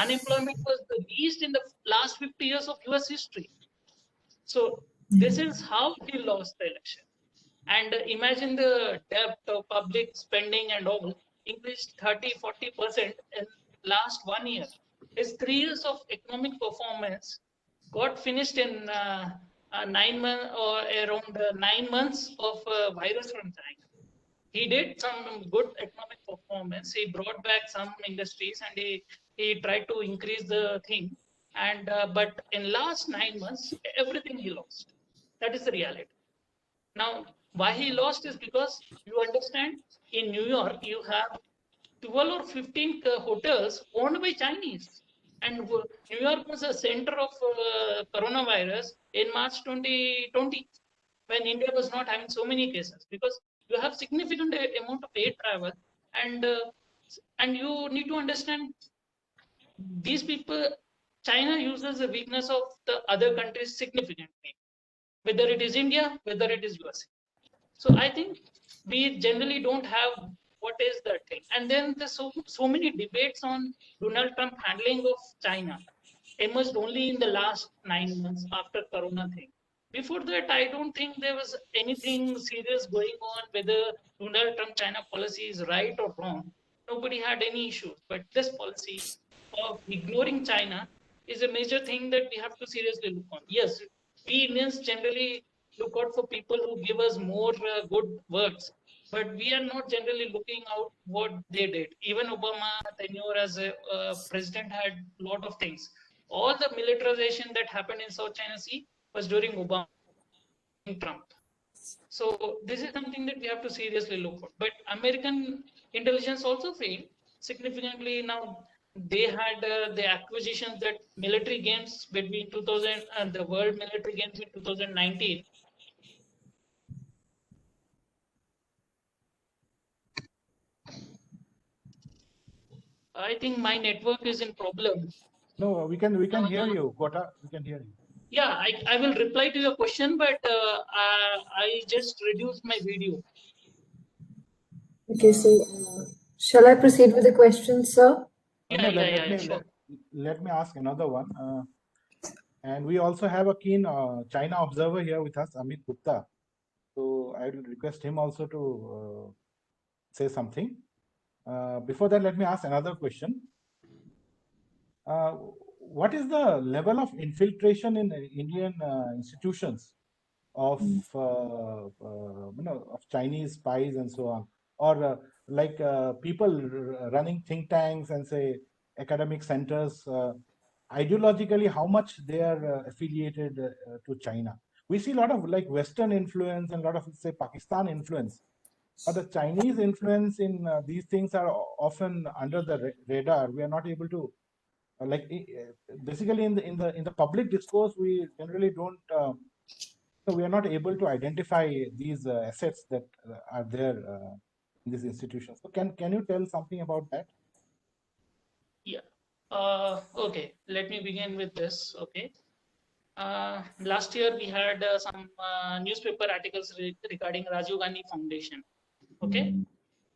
the least in the last 50 years of US history. So this is how he lost the election. And imagine the debt of public spending and all increased 30-40% in last 1 year. His 3 years of economic performance got finished in 9 months or around 9 months of virus from China. He did some good economic performance. He brought back some industries and he tried to increase the thing. And but in last 9 months, everything he lost. That is the reality. Now, why he lost is because you understand in New York, you have 12 or 15 hotels owned by Chinese. And New York was a center of coronavirus in March 2020, when India was not having so many cases, because you have significant amount of air travel, and you need to understand these people. China uses the weakness of the other countries significantly, whether it is India, whether it is USA. So I think we generally don't have what is that thing? And then there's so many debates on Donald Trump handling of China emerged only in the last 9 months after Corona thing. Before that, I don't think there was anything serious going on whether Donald Trump China policy is right or wrong. Nobody had any issues. But this policy of ignoring China is a major thing that we have to seriously look on. Yes, we Indians generally look out for people who give us more good words, but we are not generally looking out what they did. Even Obama tenure as a president had a lot of things. All the militarization that happened in South China Sea was during Obama and Trump. So this is something that we have to seriously look at. But American intelligence also failed significantly. Now they had the acquisitions that military games between 2000 and the World Military Games in 2019. I think my network is in problem. No, we can hear you, Kota. We can hear you. Yeah, I will reply to your question, but I just reduced my video. Okay, so shall I proceed with the question, sir? Sure. Let me ask another one. And we also have a keen China observer here with us, Amit Gupta. So I will request him also to say something. Before that, let me ask another question. What is the level of infiltration in Indian institutions of of Chinese spies and so on, or people running think tanks and say academic centers? Ideologically, how much they are affiliated to China? We see a lot of like Western influence and a lot of say Pakistan influence, but the Chinese influence in these things are often under the radar. We are not able to basically in the public discourse we generally don't. So we are not able to identify these assets that are there in these institutions. So can you tell something about that? Yeah. Okay. Let me begin with this. Okay. Last year we had some newspaper articles regarding Rajiv Gandhi Foundation. Okay.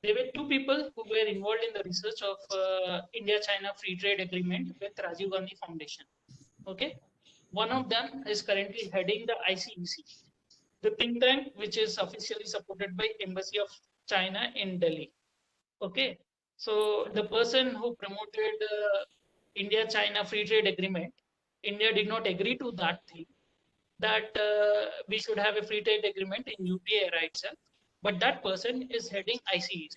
There were two people who were involved in the research of India-China Free Trade Agreement with Rajiv Gandhi Foundation. Okay. One of them is currently heading the ICEC, the think tank which is officially supported by Embassy of China in Delhi. Okay. So the person who promoted India-China Free Trade Agreement, India did not agree to that thing, that we should have a free trade agreement in UPA era itself. But that person is heading ICEC.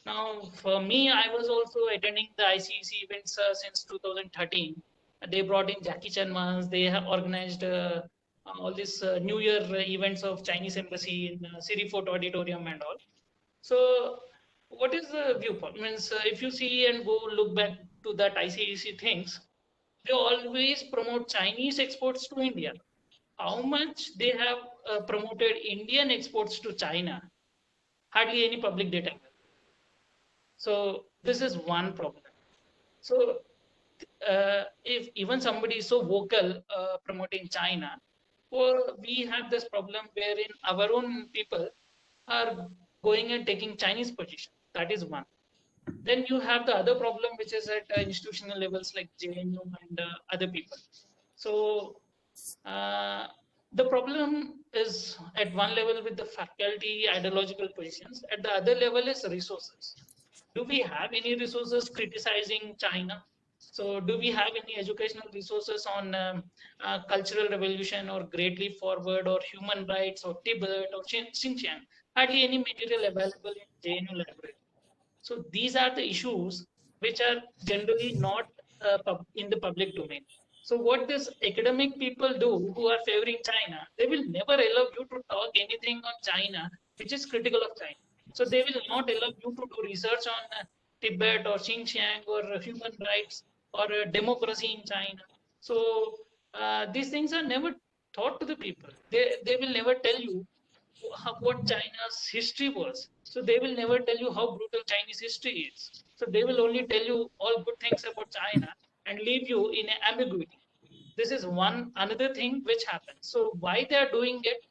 Now, for me, I was also attending the ICEC events since 2013. They brought in Jackie Chan once. They have organized all these New Year events of Chinese embassy in Siri Fort Auditorium and all. So, what is the viewpoint? Means, if you see and go look back to that ICEC things, they always promote Chinese exports to India. How much they have promoted Indian exports to China? Hardly any public data. So this is one problem. So if even somebody is so vocal promoting China, or we have this problem wherein our own people are going and taking Chinese position. That is one. Then you have the other problem, which is at institutional levels like JNU and other people. So the problem is at one level with the faculty ideological positions. At the other level is resources. Do we have any resources criticizing China? So do we have any educational resources on cultural revolution or Great Leap Forward or human rights or Tibet or Xinjiang? Hardly any material available in JNU library. So these are the issues which are generally not in the public domain. So what these academic people do who are favoring China, they will never allow you to talk anything on China which is critical of China. So they will not allow you to do research on Tibet or Xinjiang or human rights or democracy in China. So these things are never taught to the people. They will never tell you what China's history was. So they will never tell you how brutal Chinese history is. So they will only tell you all good things about China and leave you in ambiguity. This is one another thing which happens. So why they are doing it?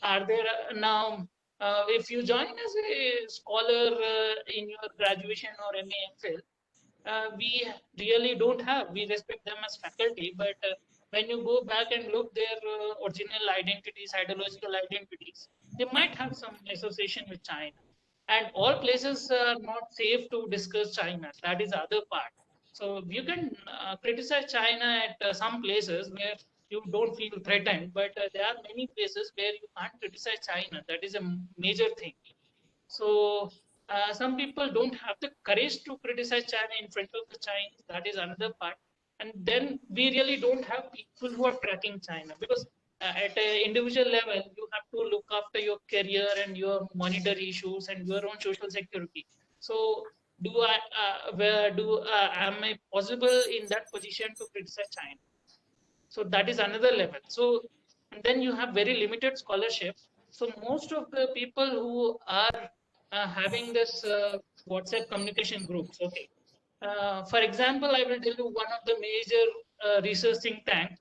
Are there now If you join as a scholar in your graduation or MA MPhil, we really don't have. We respect them as faculty, but when you go back and look their original identities, ideological identities, they might have some association with China. And all places are not safe to discuss China. That is the other part. So you can criticize China at some places where you don't feel threatened, but there are many places where you can't criticize China. That is a major thing. So some people don't have the courage to criticize China in front of the Chinese. That is another part. And then we really don't have people who are tracking China, because at an individual level, you have to look after your career and your monetary issues and your own social security. So am I possible in that position to criticize China? So that is another level. So and then you have very limited scholarship. So most of the people who are having this WhatsApp communication groups, okay. For example, I will tell you one of the major research think tank,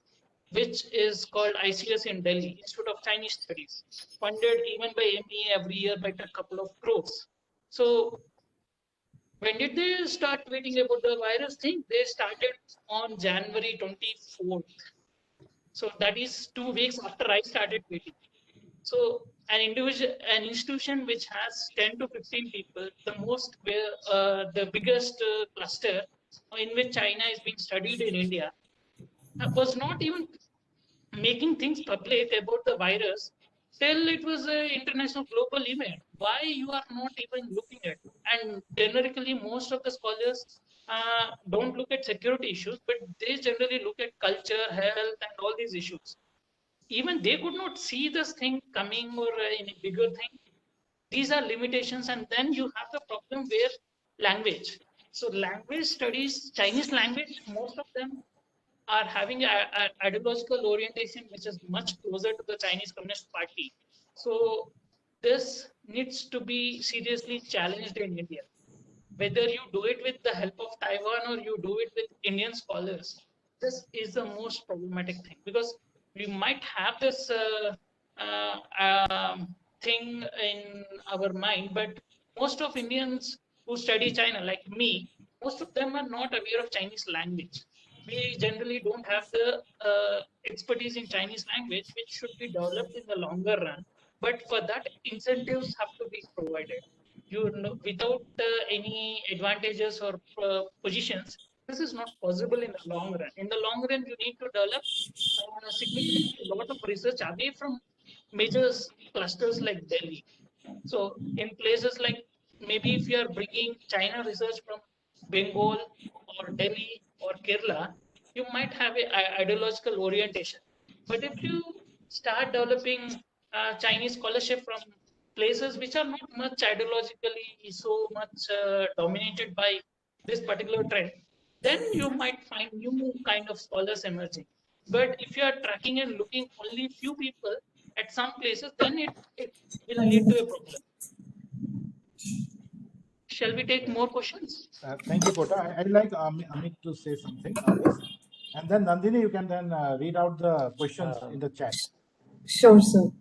which is called ICS in Delhi, Institute of Chinese Studies, funded even by MEA every year by a couple of crores. So when did they start tweeting about the virus thing? They started on January 24th. So that is 2 weeks after I started tweeting. So an institution which has 10 to 15 people, the biggest cluster in which China is being studied in India, was not even making things public about the virus till it was an international global event. Why you are not even looking at it? And generically, most of the scholars don't look at security issues, but they generally look at culture, health, and all these issues. Even they could not see this thing coming or in a bigger thing. These are limitations. And then you have the problem where language. So language studies, Chinese language, most of them are having a ideological orientation which is much closer to the Chinese Communist Party. So this needs to be seriously challenged in India. Whether you do it with the help of Taiwan or you do it with Indian scholars, this is the most problematic thing, because we might have this thing in our mind, but most of Indians who study China, like me, most of them are not aware of Chinese language. We generally don't have the expertise in Chinese language, which should be developed in the longer run. But for that, incentives have to be provided. Without any advantages or positions, this is not possible in the long run. In the long run, you need to develop significantly a lot of research away from major clusters like Delhi. So in places like, maybe if you are bringing China research from Bengal or Delhi or Kerala, you might have a ideological orientation. But if you start developing Chinese scholarship from places which are not much ideologically so much dominated by this particular trend, then you might find new kind of scholars emerging. But if you are tracking and looking only few people at some places, then it will lead to a problem. Shall we take more questions? Thank you, Kota. I'd like Amit to say something on this. And then Nandini, you can then read out the questions in the chat. Sure, sir.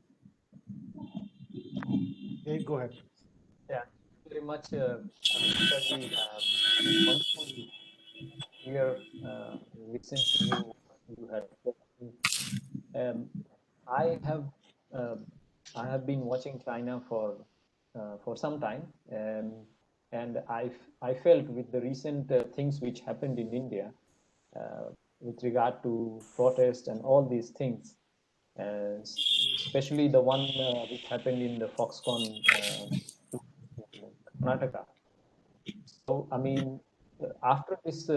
Okay, go ahead. Yeah, very much, Mukherjee. Wonderful here. Listen to you. You had. I have been watching China for some time, and I felt with the recent things which happened in India, with regard to protest and all these things, especially the one which happened in the Foxconn, Karnataka. So, I mean, after this,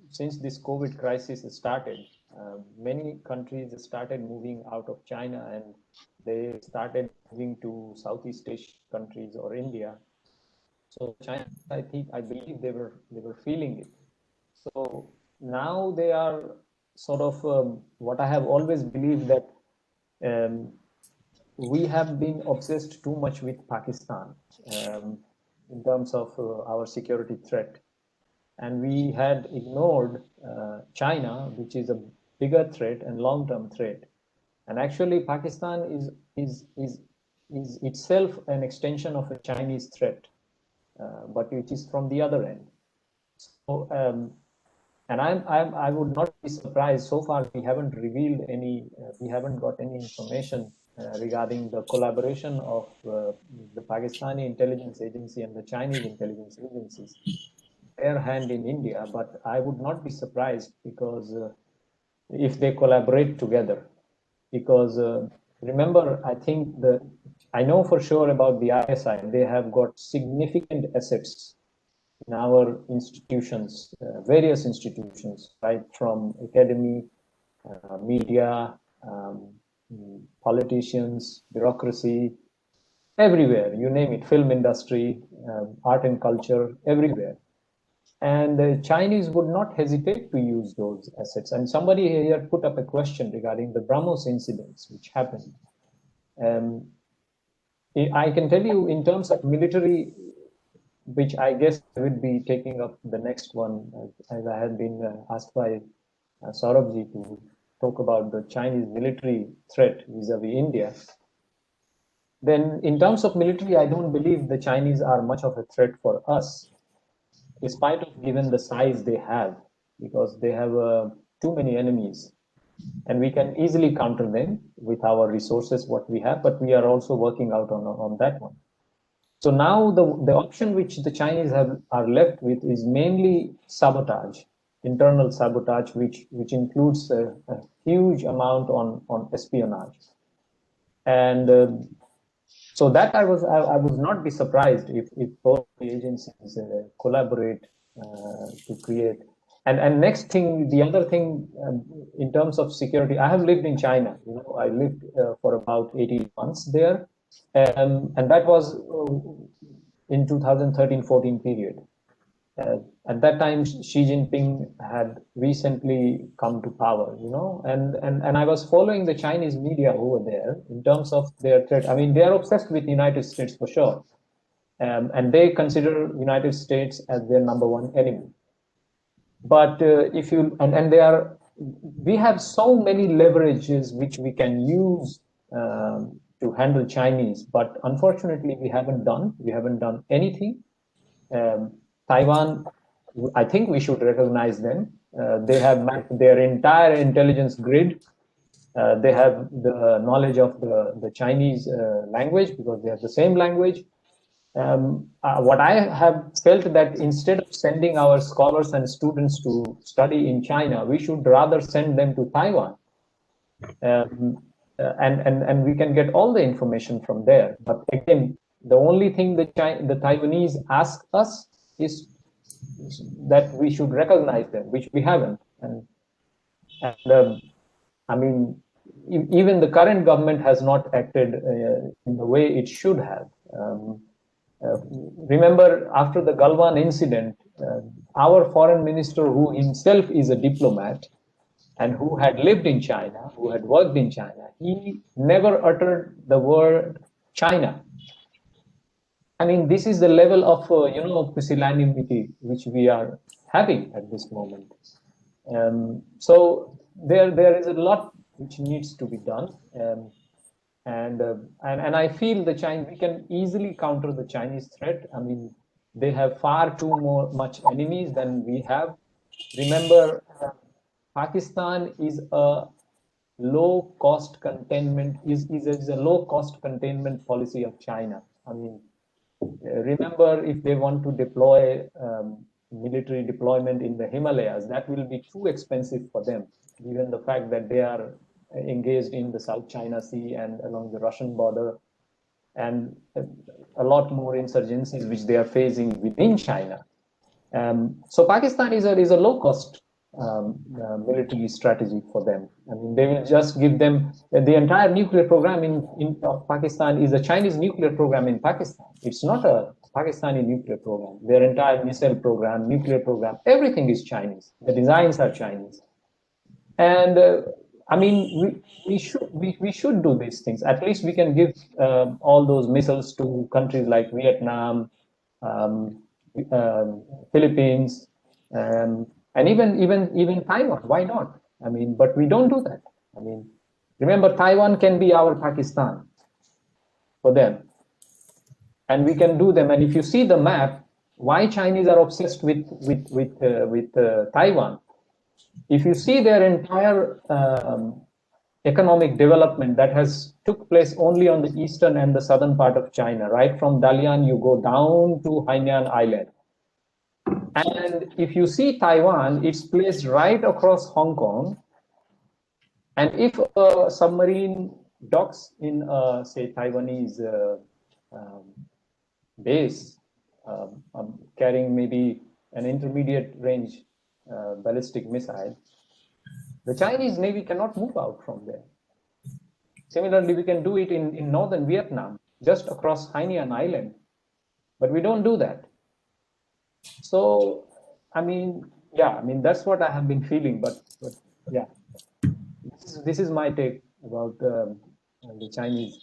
since this COVID crisis started, many countries started moving out of China, and they started moving to Southeast Asian countries or India. So China, I believe they were feeling it. So now they are sort of what I have always believed, that we have been obsessed too much with Pakistan in terms of our security threat, and we had ignored China, which is a bigger threat and long-term threat. And actually, Pakistan is is itself an extension of a Chinese threat, but which is from the other end. So, and I would not be surprised. So far, we haven't revealed any, we haven't got any information regarding the collaboration of the Pakistani intelligence agency and the Chinese intelligence agencies, their hand in India. But I would not be surprised because if they collaborate together, because remember, I know for sure about the ISI. They have got significant assets in our institutions, various institutions, right from academy, media, politicians, bureaucracy, everywhere, you name it, film industry, art and culture, everywhere. And the Chinese would not hesitate to use those assets. And somebody here put up a question regarding the BrahMos incidents, which happened. I can tell you in terms of military, which I guess I would be taking up the next one, as I had been asked by Saurabhji to talk about the Chinese military threat vis-a-vis India. Then in terms of military, I don't believe the Chinese are much of a threat for us, despite of given the size they have, because they have too many enemies. And we can easily counter them with our resources, what we have, but we are also working out on that one. So now the option which the Chinese are left with is mainly sabotage, internal sabotage, which includes a huge amount on espionage. And so that I would not be surprised if both the agencies collaborate to create. And next thing, the other thing in terms of security, I have lived in China. You know, I lived for about 18 months there. And that was in 2013-14 period. At that time, Xi Jinping had recently come to power, you know, and I was following the Chinese media over there in terms of their threat. I mean, they are obsessed with the United States for sure. And they consider United States as their #1 enemy. But if you, we have so many leverages which we can use to handle Chinese, but unfortunately we haven't done anything. Taiwan, I think we should recognize them. They have mapped their entire intelligence grid. They have the knowledge of the Chinese language because they have the same language. What I have felt that instead of sending our scholars and students to study in China, we should rather send them to Taiwan. And we can get all the information from there. But again, the only thing the Taiwanese ask us is that we should recognize them, which we haven't. And I mean, even the current government has not acted in the way it should have. Remember, after the Galwan incident, our foreign minister, who himself is a diplomat and who had lived in China, who had worked in China, he never uttered the word China. I mean, this is the level of, pusillanimity which we are having at this moment. So there is a lot which needs to be done. And I feel we can easily counter the Chinese threat. I mean, they have far too much enemies than we have. Remember, Pakistan is a low-cost containment, is a low-cost containment policy of China. I mean, remember, if they want to deploy military deployment in the Himalayas, that will be too expensive for them, given the fact that they are engaged in the South China Sea and along the Russian border, and a lot more insurgencies which they are facing within China. So Pakistan is a low-cost military strategy for them. I mean, they will just give them the entire nuclear program of Pakistan is a Chinese nuclear program in Pakistan. It's not a Pakistani nuclear program. Their entire missile program, nuclear program, everything is Chinese. The designs are Chinese. And I mean, we should do these things. At least we can give all those missiles to countries like Vietnam, Philippines, and even Taiwan. Why not? I mean, but we don't do that. I mean, remember, Taiwan can be our Pakistan. for them. And we can do them. And if you see the map, why Chinese are obsessed with Taiwan, if you see their entire economic development that has took place only on the eastern and the southern part of China, right from Dalian, you go down to Hainan Island. And if you see Taiwan, it's placed right across Hong Kong. And if a submarine docks in, say, Taiwanese base, carrying maybe an intermediate range ballistic missile, the Chinese Navy cannot move out from there. Similarly, we can do it in northern Vietnam, just across Hainan Island, but we don't do that. So, I mean, yeah, I mean, that's what I have been feeling, but yeah, this is my take about the Chinese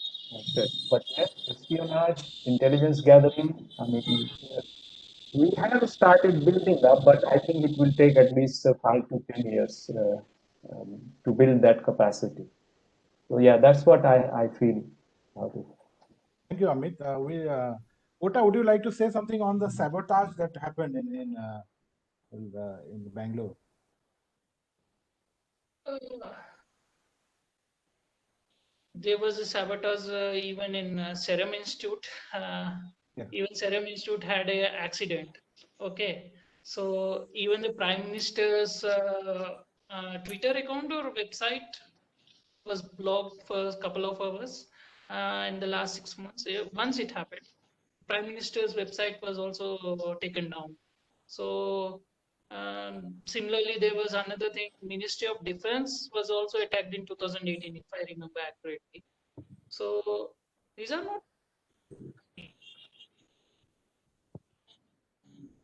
threat. But yes, espionage, intelligence gathering, I mean, we have started building up, but I think it will take at least 5 to 10 years to build that capacity. So yeah, that's what I feel about it. Thank you, Amit. Kota, would you like to say something on the sabotage that happened in Bangalore? There was a sabotage even in Serum Institute. Even Serum Institute had an accident. Okay, so even the Prime Minister's Twitter account or website was blocked for a couple of hours in the last 6 months. Once it happened, Prime Minister's website was also taken down. So similarly, there was another thing. Ministry of Defense was also attacked in 2018, if I remember accurately. So these are not.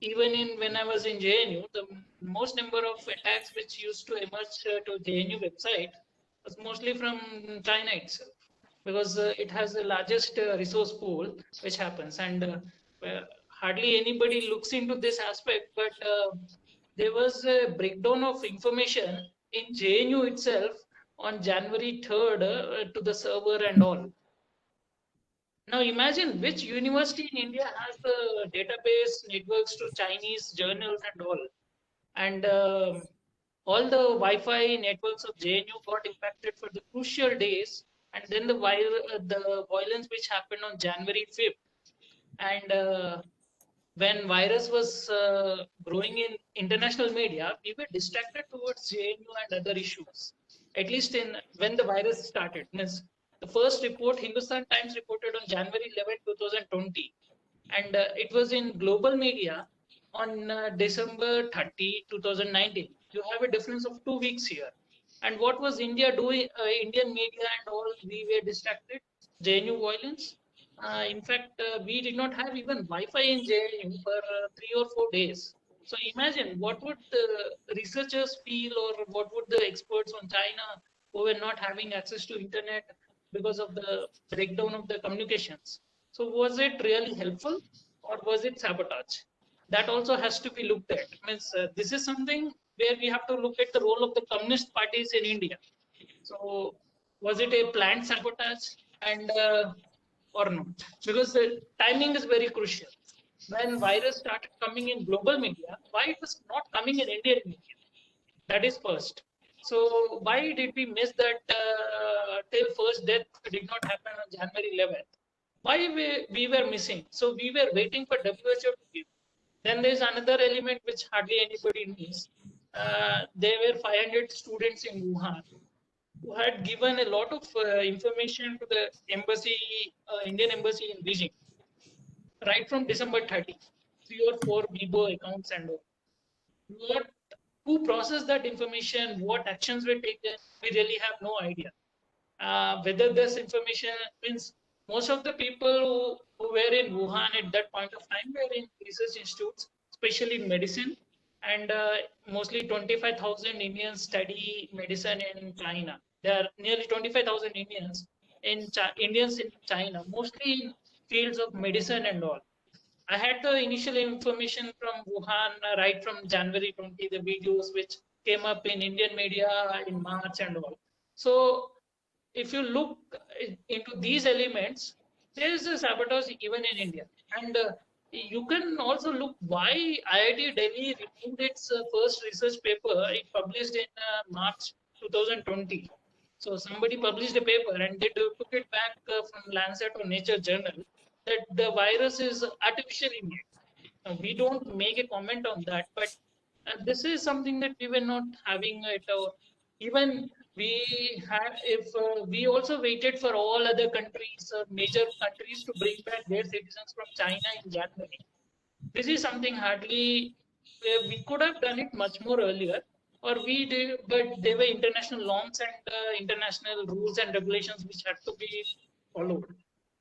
Even in when I was in JNU, the most number of attacks which used to emerge to JNU website was mostly from China itself, because it has the largest resource pool which happens, and hardly anybody looks into this aspect, but there was a breakdown of information in JNU itself on January 3rd to the server and all. Now imagine which university in India has the database networks to Chinese journals and all. And all the Wi-Fi networks of JNU got impacted for the crucial days. And then the violence which happened on January 5th. And when virus was growing in international media, we were distracted towards JNU and other issues. At least when the virus started. Means the first report, Hindustan Times reported on January 11, 2020. And it was in global media on December 30, 2019. You have a difference of 2 weeks here. And what was India doing? Indian media and all, we were distracted. JNU violence. In fact, we did not have even Wi-Fi in JNU for 3 or 4 days. So imagine what would the researchers feel, or what would the experts on China who were not having access to internet because of the breakdown of the communications. So was it really helpful, or was it sabotage? That also has to be looked at. Means this is something where we have to look at the role of the communist parties in India. So was it a planned sabotage and or not? Because the timing is very crucial. When virus started coming in global media, why it was not coming in Indian media? That is first. So why did we miss that till first death did not happen on January 11th? Why we were missing? So we were waiting for WHO to give. Then there is another element which hardly anybody knows. There were 500 students in Wuhan who had given a lot of information to the embassy, Indian embassy in Beijing, right from December 30, 3 or 4 Weibo accounts and all. What, who processed that information, what actions were taken, we really have no idea. Whether this information means most of the people who were in Wuhan at that point of time were in research institutes, especially in medicine, and mostly 25,000 Indians study medicine in China. There are nearly 25,000 Indians in China, mostly in fields of medicine and all. I had the initial information from Wuhan right from January 20, the videos which came up in Indian media in March and all. So if you look into these elements, there is a sabotage even in India. And you can also look why IIT Delhi removed its first research paper. It published in March 2020. So somebody published a paper and they took it back from Lancet or Nature Journal that the virus is artificially made. We don't make a comment on that, but this is something that we were not having it. Even we had, if we also waited for all other countries, major countries, to bring back their citizens from China in January. This is something hardly we could have done it much more earlier, or we did, but there were international norms and international rules and regulations which had to be followed.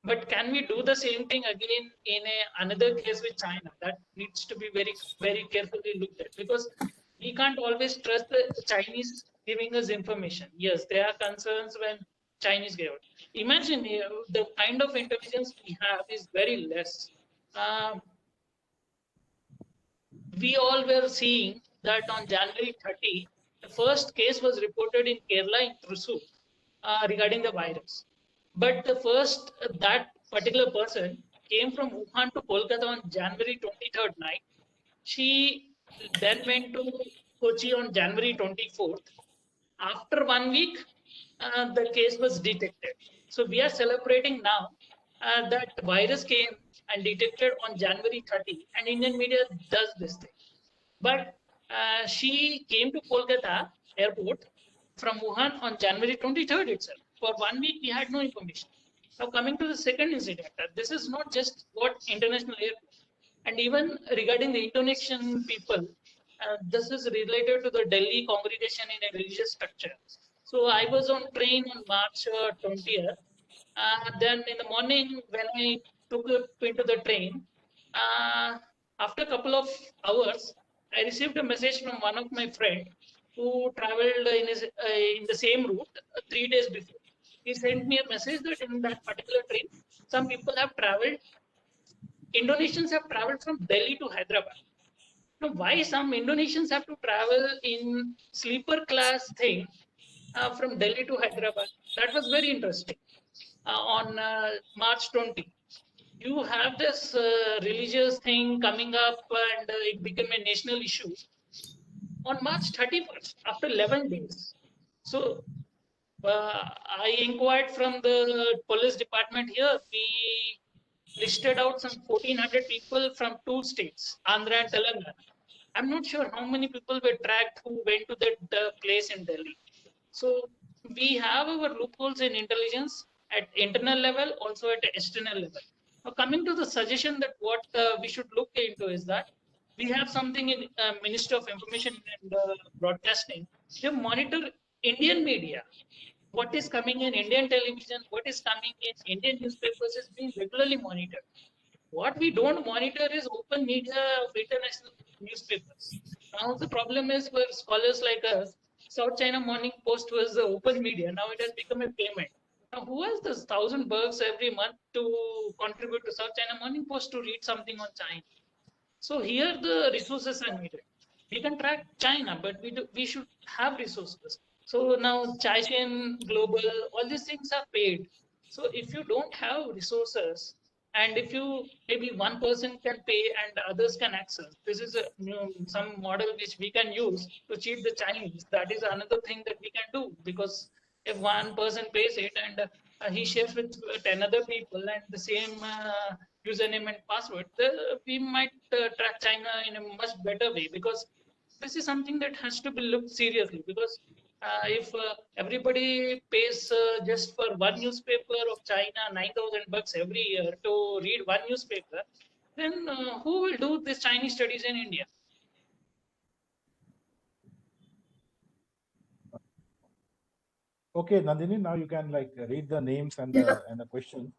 But can we do the same thing again in another case with China? That needs to be very, very carefully looked at, because we can't always trust the Chinese giving us information. Yes, there are concerns when Chinese give it. Imagine the kind of intelligence we have is very less. Um, we all were seeing that on January 30, the first case was reported in Kerala in Thrissur regarding the virus. But the first, that particular person came from Wuhan to Kolkata on January 23rd night. She then went to Kochi on January 24th. After 1 week, the case was detected. So we are celebrating now that virus came and detected on January 30, and Indian media does this thing. But she came to Kolkata airport from Wuhan on January 23rd itself. For 1 week, we had no information. Now, coming to the second incident, this is not just what international airport, and even regarding the Indonesian people, this is related to the Delhi congregation in a religious structure. So I was on train on March 20th. Then in the morning, when I took into the train, uh, after a couple of hours, I received a message from one of my friend who traveled in the same route 3 days before. He sent me a message that in that particular train, some people have traveled. Indonesians have traveled from Delhi to Hyderabad. Now, why some Indonesians have to travel in sleeper class thing from Delhi to Hyderabad? That was very interesting. On March 20, you have this religious thing coming up, and it became a national issue on March 31st, after 11 days. So I inquired from the police department here. We listed out some 1,400 people from two states, Andhra and Telangana. I'm not sure how many people were tracked who went to that place in Delhi. So we have our loopholes in intelligence at internal level, also at external level. Now, coming to the suggestion that what we should look into is that we have something in Ministry of Information and Broadcasting. They monitor Indian media. What is coming in Indian television, what is coming in Indian newspapers is being regularly monitored. What we don't monitor is open media of international newspapers. Now the problem is for scholars like us, South China Morning Post was the open media. Now it has become a payment. Now who has this 1,000 bucks every month to contribute to South China Morning Post to read something on China? So here the resources are needed. We can track China, but we should have resources. So now Caixin Global, all these things are paid. So if you don't have resources, and if you maybe one person can pay and others can access, this is some model which we can use to cheat the Chinese. That is another thing that we can do, because if one person pays it and he shares with 10 other people and the same username and password, we might track China in a much better way, because this is something that has to be looked seriously. Because if everybody pays just for one newspaper of China 9,000 bucks every year to read one newspaper, then who will do this Chinese studies in India? Okay, Nandini, now you can like read the names and Yeah. the questions.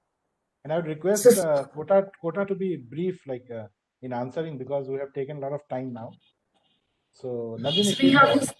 And I would request So, Kota to be brief, like in answering, because we have taken a lot of time now. So Nandini, so we please go have ahead. this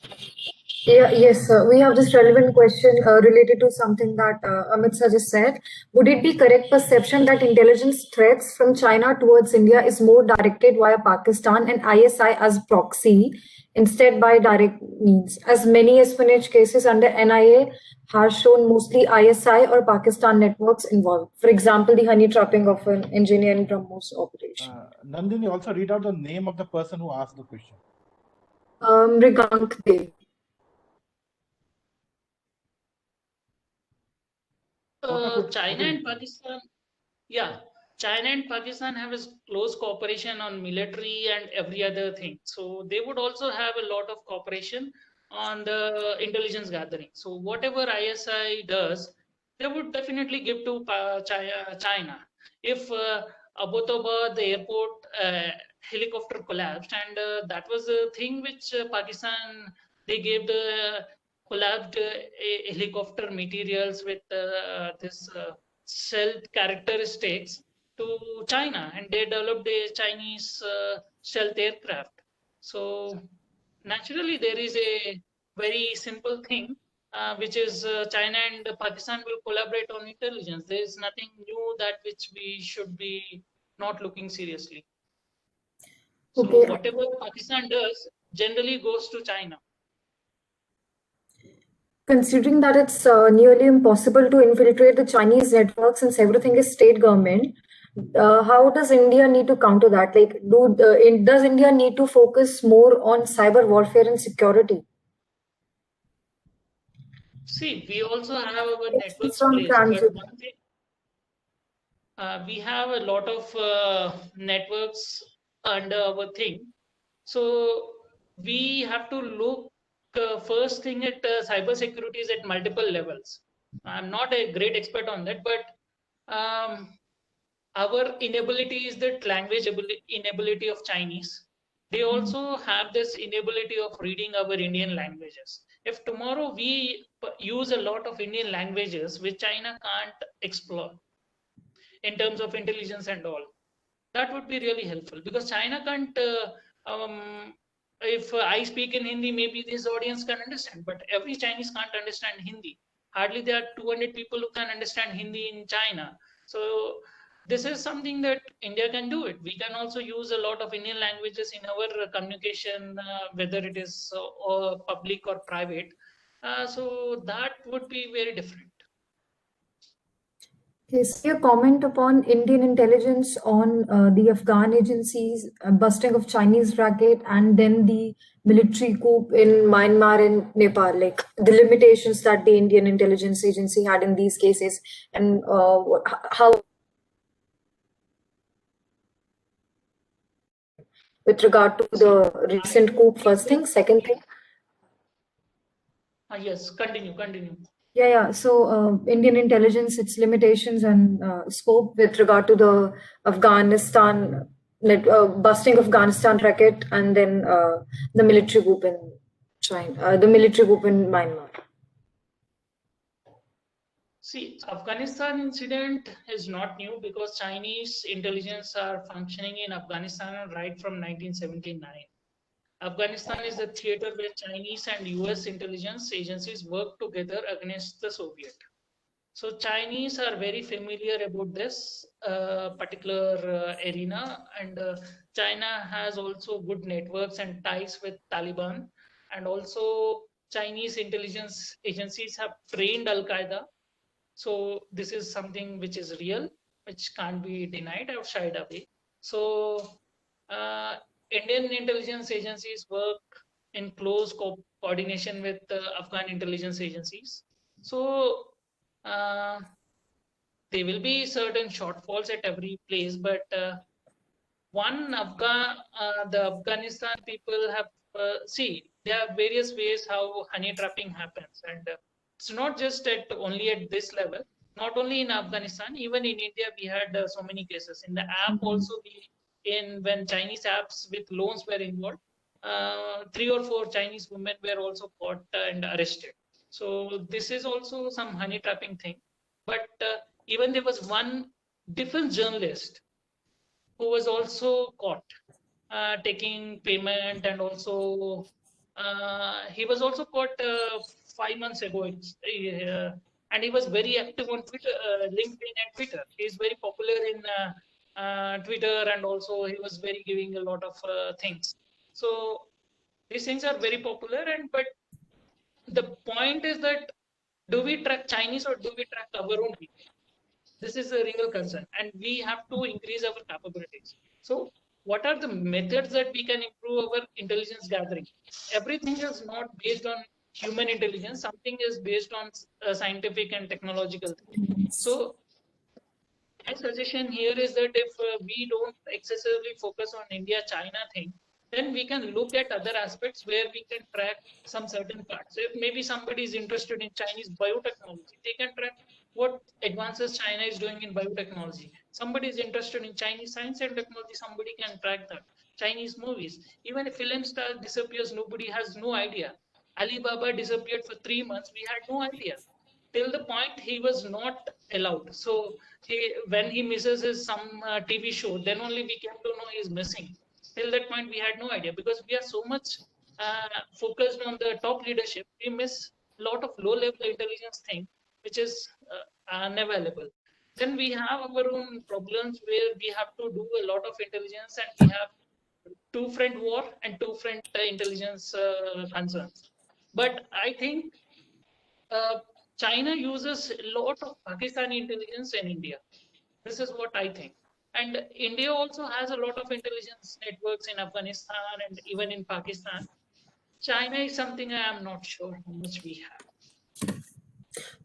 Yeah, yes, sir. We have this relevant question related to something that Amit sir just said. Would it be correct perception that intelligence threats from China towards India is more directed via Pakistan and ISI as proxy instead by direct means, as many espionage cases under NIA have shown mostly ISI or Pakistan networks involved. For example, the honey trapping of an engineer in BrahMos operation. Nandini, also read out the name of the person who asked the question. Mrigank Dev. China and Pakistan, yeah, China and Pakistan have a close cooperation on military and every other thing. So they would also have a lot of cooperation on the intelligence gathering. So whatever ISI does, they would definitely give to China. If Abbottabad, the airport helicopter collapsed, and that was a thing which Pakistan, they gave the collapsed helicopter materials with this stealth characteristics to China, and they developed a Chinese stealth aircraft. So naturally, there is a very simple thing, which is China and Pakistan will collaborate on intelligence. There is nothing new that which we should be not looking seriously. So Okay. whatever Pakistan does generally goes to China. Considering that it's nearly impossible to infiltrate the Chinese network since everything is state government, how does India need to counter that? Like, does India need to focus more on cyber warfare and security? See, we also have our It's networks from placed, but transit. one thing, we have a lot of networks under our thing. So we have to look first thing at cyber securities at multiple levels. I'm not a great expert on that, but our inability is that language inability of Chinese. They also have this inability of reading our Indian languages. If tomorrow we use a lot of Indian languages which China can't explore in terms of intelligence and all, that would be really helpful, because China can't if I speak in Hindi, maybe this audience can understand, but every Chinese can't understand Hindi. Hardly there are 200 people who can understand Hindi in China. So this is something that India can do it. We can also use a lot of Indian languages in our communication, whether it is or public or private. So that would be very different. Is your comment upon Indian intelligence on the Afghan agencies, busting of Chinese racket, and then the military coup in Myanmar and Nepal, like the limitations that the Indian intelligence agency had in these cases, and how, with regard to the recent coup, first thing, second thing? Yes, continue. Yeah. So Indian intelligence, its limitations and scope with regard to the Afghanistan, busting Afghanistan racket, and then the military coup in China, the military coup in Myanmar. See, Afghanistan incident is not new because Chinese intelligence are functioning in Afghanistan right from 1979. Afghanistan is the theater where Chinese and US intelligence agencies work together against the Soviet. So Chinese are very familiar about this particular arena, and China has also good networks and ties with Taliban, and also Chinese intelligence agencies have trained Al-Qaeda. So this is something which is real, which can't be denied or shied away. So Indian intelligence agencies work in close coordination with Afghan intelligence agencies. So there will be certain shortfalls at every place, but the Afghanistan people have there are various ways how honey trapping happens, and it's not just only at this level. Not only in Afghanistan, even in India, we had so many cases. In the app also, when Chinese apps with loans were involved, 3 or 4 Chinese women were also caught and arrested. So this is also some honey trapping thing. But even there was one defense journalist who was also caught taking payment and also He was also caught 5 months ago, and he was very active on Twitter, LinkedIn and Twitter. He's very popular in Twitter, and also he was very giving a lot of things. So these things are very popular, but the point is that, do we track Chinese or do we track our own people? This is a real concern, and we have to increase our capabilities. So what are the methods that we can improve our intelligence gathering? Everything is not based on human intelligence. Something is based on scientific and technological things. So my suggestion here is that if we don't excessively focus on India-China thing, then we can look at other aspects where we can track some certain parts. If maybe somebody is interested in Chinese biotechnology, they can track what advances China is doing in biotechnology. Somebody is interested in Chinese science and technology, somebody can track that. Chinese movies. Even if film star disappears, nobody has no idea. Alibaba disappeared for 3 months, we had no idea. Till the point he was not allowed. So when he misses his some TV show, then only we came to know he's missing. Till that point, we had no idea, because we are so much focused on the top leadership, we miss a lot of low-level intelligence thing, which is unavailable. Then we have our own problems where we have to do a lot of intelligence, and we have two-front war and two-front intelligence concerns. But I think China uses a lot of Pakistani intelligence in India. This is what I think. And India also has a lot of intelligence networks in Afghanistan and even in Pakistan. China is something I am not sure how much we have.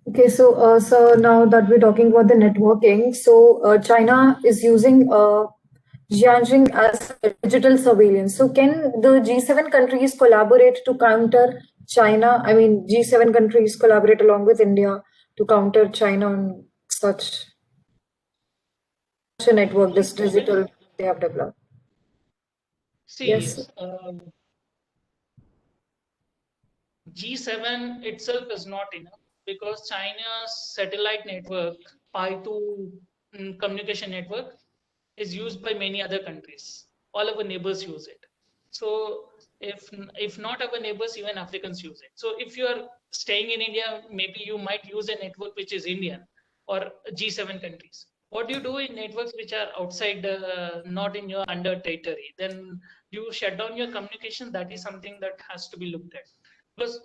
Okay, so now that we're talking about the networking, so China is using Jiangxing as digital surveillance. So can the G7 countries collaborate to counter China? I mean, G7 countries collaborate along with India to counter China on such a network, this digital they have developed. See, Yes. G7 itself is not enough, because China's satellite network, Pi2 communication network, is used by many other countries. All our neighbors use it. So if not our neighbors, even Africans use it. So if you are staying in India, maybe you might use a network which is Indian or G7 countries. What do you do in networks which are outside, not in your under territory? Then you shut down your communication. That is something that has to be looked at. Because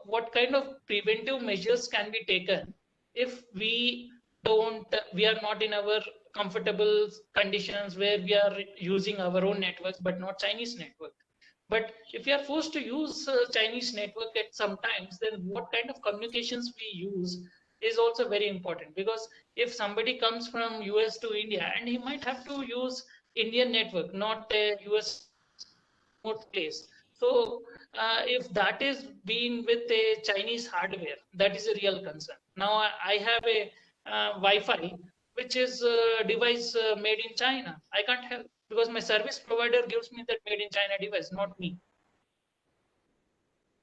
what kind of preventive measures can be taken if we are not in our comfortable conditions where we are using our own networks but not Chinese network? But if we are forced to use Chinese network at some times, then what kind of communications we use is also very important. Because if somebody comes from US to India, and he might have to use Indian network, not a US remote place. So if that is being with a Chinese hardware, that is a real concern. Now I have a Wi-Fi, which is a device made in China. I can't help, because my service provider gives me that made in China device, not me.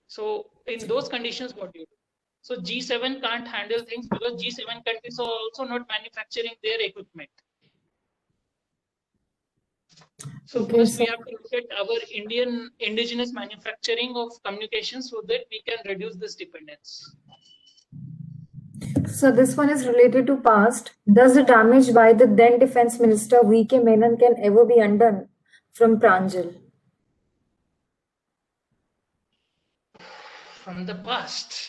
So in those conditions, what do you do? So G7 can't handle things, because G7 countries are also not manufacturing their equipment. So Okay, first we have to look at our Indian indigenous manufacturing of communications, so that we can reduce this dependence. So this one is related to past. Does the damage by the then Defense Minister V.K. Menon can ever be undone? From Pranjal. From the past.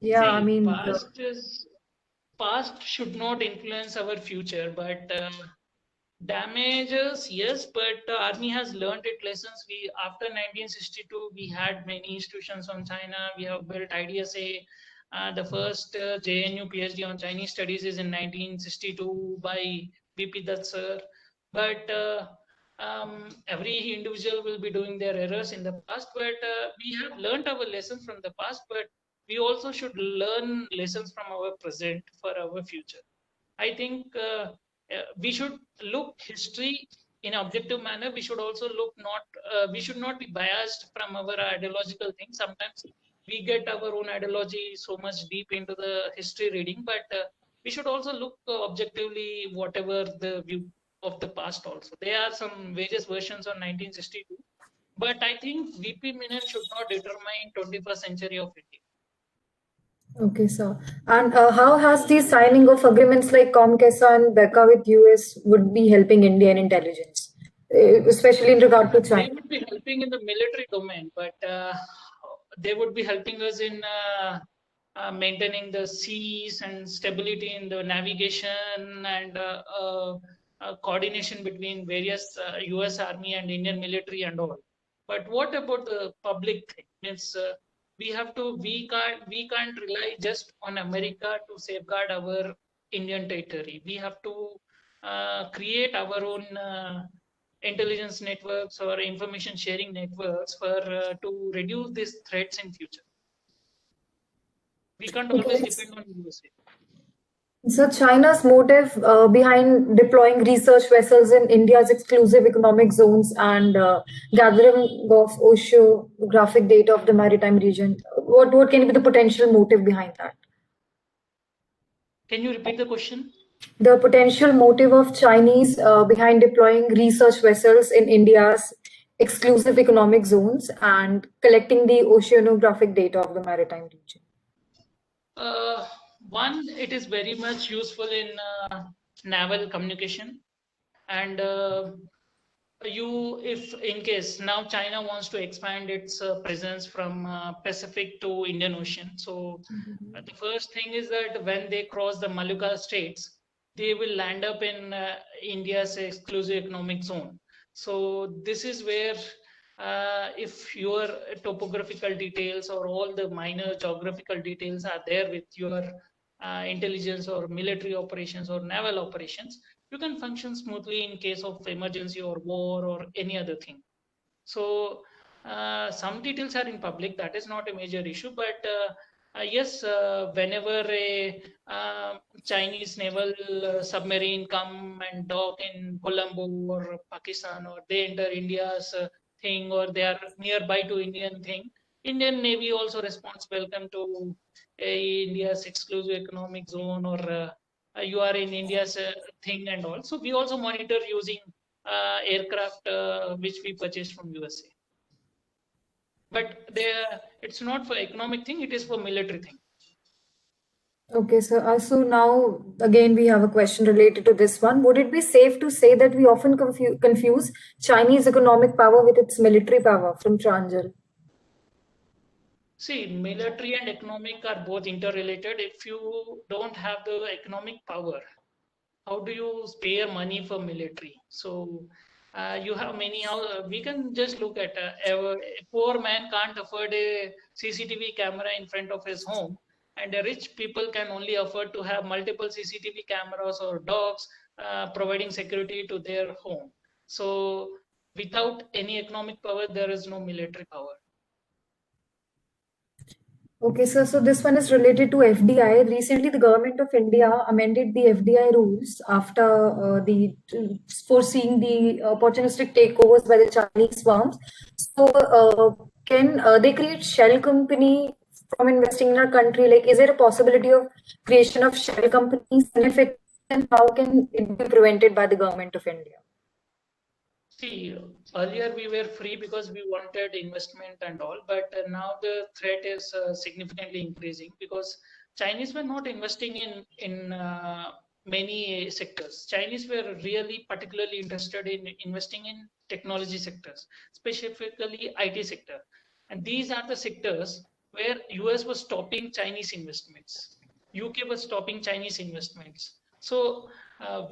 Yeah, See, I mean, past should not influence our future, but damages, yes, but the army has learned its lessons. We, after 1962, we had many institutions on China. We have built IDSA. The first JNU PhD on Chinese studies is in 1962 by BP Dutt sir. But every individual will be doing their errors in the past, but we have learned our lessons from the past, but we also should learn lessons from our present for our future. I think we should look history in an objective manner. We should also look we should not be biased from our ideological things. Sometimes we get our own ideology so much deep into the history reading, but we should also look objectively whatever the view of the past also. There are some various versions on 1962, But I think VP Menon should not determine 21st century of India. Okay, sir. And how has the signing of agreements like COMCESA and BECA with US would be helping Indian intelligence, especially in regard to They China? would be helping in the military domain, but they would be helping us in maintaining the seas and stability in the navigation and coordination between various US Army and Indian military and all. But what about the public thing? Means we can't rely just on America to safeguard our Indian territory. We have to create our own intelligence networks or information sharing networks for to reduce these threats in future. We can't always Okay. depend on USA. So China's motive behind deploying research vessels in India's exclusive economic zones and gathering of oceanographic data of the maritime region. What can be the potential motive behind that? Can you repeat the question? The potential motive of Chinese behind deploying research vessels in India's exclusive economic zones and collecting the oceanographic data of the maritime region. One, it is very much useful in naval communication, and if in case now China wants to expand its presence from Pacific to Indian Ocean, so the first thing is that when they cross the Maluka Straits, they will land up in India's exclusive economic zone. So this is where if your topographical details or all the minor geographical details are there with your intelligence or military operations or naval operations, you can function smoothly in case of emergency or war or any other thing. So some details are in public, that is not a major issue, but yes, whenever a Chinese naval submarine come and dock in Colombo or Pakistan, or they enter India's thing, or they are nearby to Indian thing, Indian Navy also responds welcome to India's exclusive economic zone, or you are in India's thing and all. So we also monitor using aircraft which we purchased from USA. But it's not for economic thing, it is for military thing. Okay, so now again we have a question related to this one. Would it be safe to say that we often confuse Chinese economic power with its military power from Pranjal? See, military and economic are both interrelated. If you don't have the economic power, how do you spare money for military? So you have many. We can just look at a poor man can't afford a CCTV camera in front of his home, and the rich people can only afford to have multiple CCTV cameras or dogs providing security to their home. So without any economic power, there is no military power. Okay, so this one is related to FDI. Recently, the government of India amended the FDI rules after foreseeing the opportunistic takeovers by the Chinese firms. So, can they create shell company from investing in our country? Like, is there a possibility of creation of shell companies? And if it, then how can it be prevented by the government of India? See, earlier we were free because we wanted investment and all, but now the threat is significantly increasing because Chinese were not investing in many sectors. Chinese were really particularly interested in investing in technology sectors, specifically IT sector, and these are the sectors where US was stopping Chinese investments, UK was stopping Chinese investments. So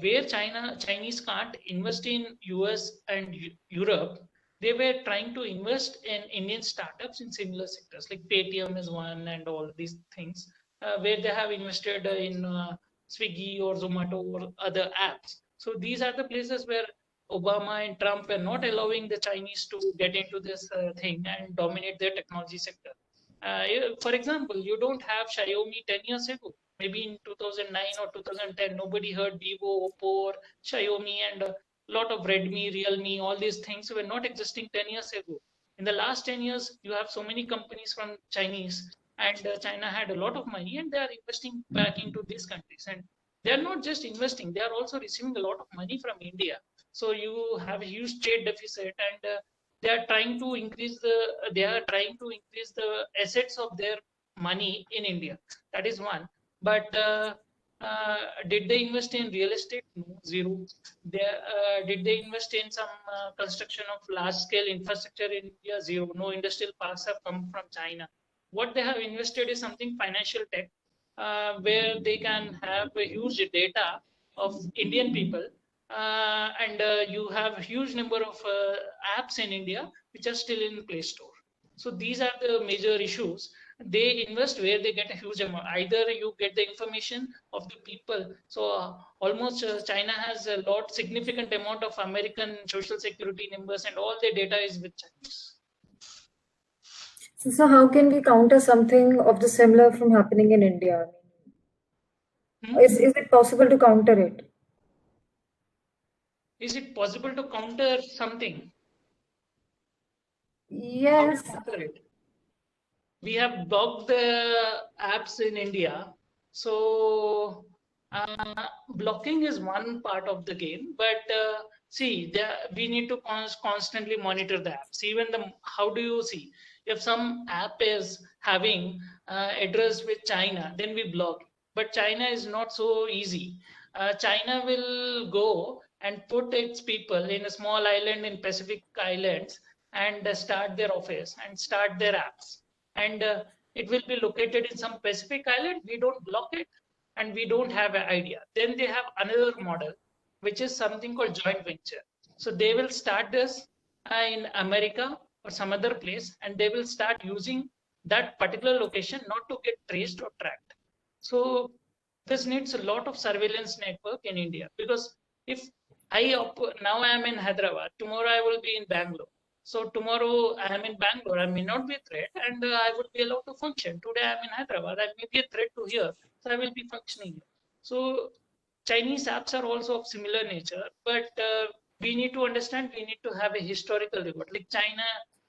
where Chinese can't invest in US and Europe, they were trying to invest in Indian startups in similar sectors, like Paytm is one, and all these things, where they have invested in Swiggy or Zomato or other apps. So these are the places where Obama and Trump were not allowing the Chinese to get into this thing and dominate their technology sector. For example, you don't have Xiaomi 10 years ago. Maybe in 2009 or 2010, nobody heard Vivo, Oppo, or Xiaomi, and a lot of Redmi, Realme, all these things were not existing 10 years ago. In the last 10 years, you have so many companies from Chinese, and China had a lot of money, and they are investing back into these countries. And they are not just investing, they are also receiving a lot of money from India. So you have a huge trade deficit, and they are trying to increase the assets of their money in India. That is one. But did they invest in real estate? No, zero. Did they invest in some construction of large scale infrastructure in India? Zero. No industrial parks have come from China. What they have invested is something financial tech, where they can have a huge data of Indian people, and you have a huge number of apps in India which are still in Play Store. So these are the major issues. They invest where they get a huge amount. Either you get the information of the people. So almost China has a significant amount of American social security numbers, and all their data is with Chinese. So how can we counter something of the similar from happening in India? Is it possible to counter it? Is it possible to counter something? Yes. We have blocked the apps in India. So blocking is one part of the game, but see, we need to constantly monitor the apps. Even how do you see if some app is having address with China, then we block. But China is not so easy. China will go and put its people in a small island in Pacific Islands and start their office and start their apps, and it will be located in some Pacific island. We don't block it, and we don't have an idea. Then they have another model, which is something called joint venture. So they will start this in America or some other place, and they will start using that particular location not to get traced or tracked. So this needs a lot of surveillance network in India, because if now I am in Hyderabad, tomorrow I will be in Bangalore. So tomorrow I am in Bangalore, I may not be a threat, and I would be allowed to function. Today I am in Hyderabad, I may be a threat to here, so I will be functioning here. So Chinese apps are also of similar nature, but we need to understand, we need to have a historical record. Like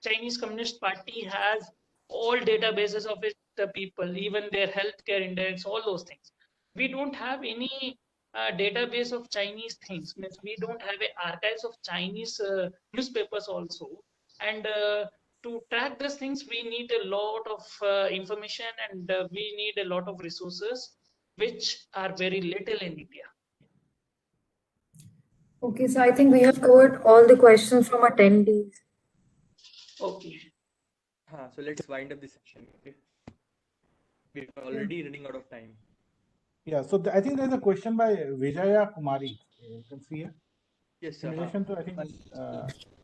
Chinese Communist Party has all databases of its people, even their healthcare index, all those things. We don't have any database of Chinese things. Means we don't have archives of Chinese newspapers also. And to track these things, we need a lot of information, and we need a lot of resources, which are very little in India. Okay, so I think we have covered all the questions from attendees. Okay. So let's wind up this session. Okay? We're already running out of time. Yeah, so I think there's a question by Vijaya Kumari. You can see here. Yes, In relation to, I think.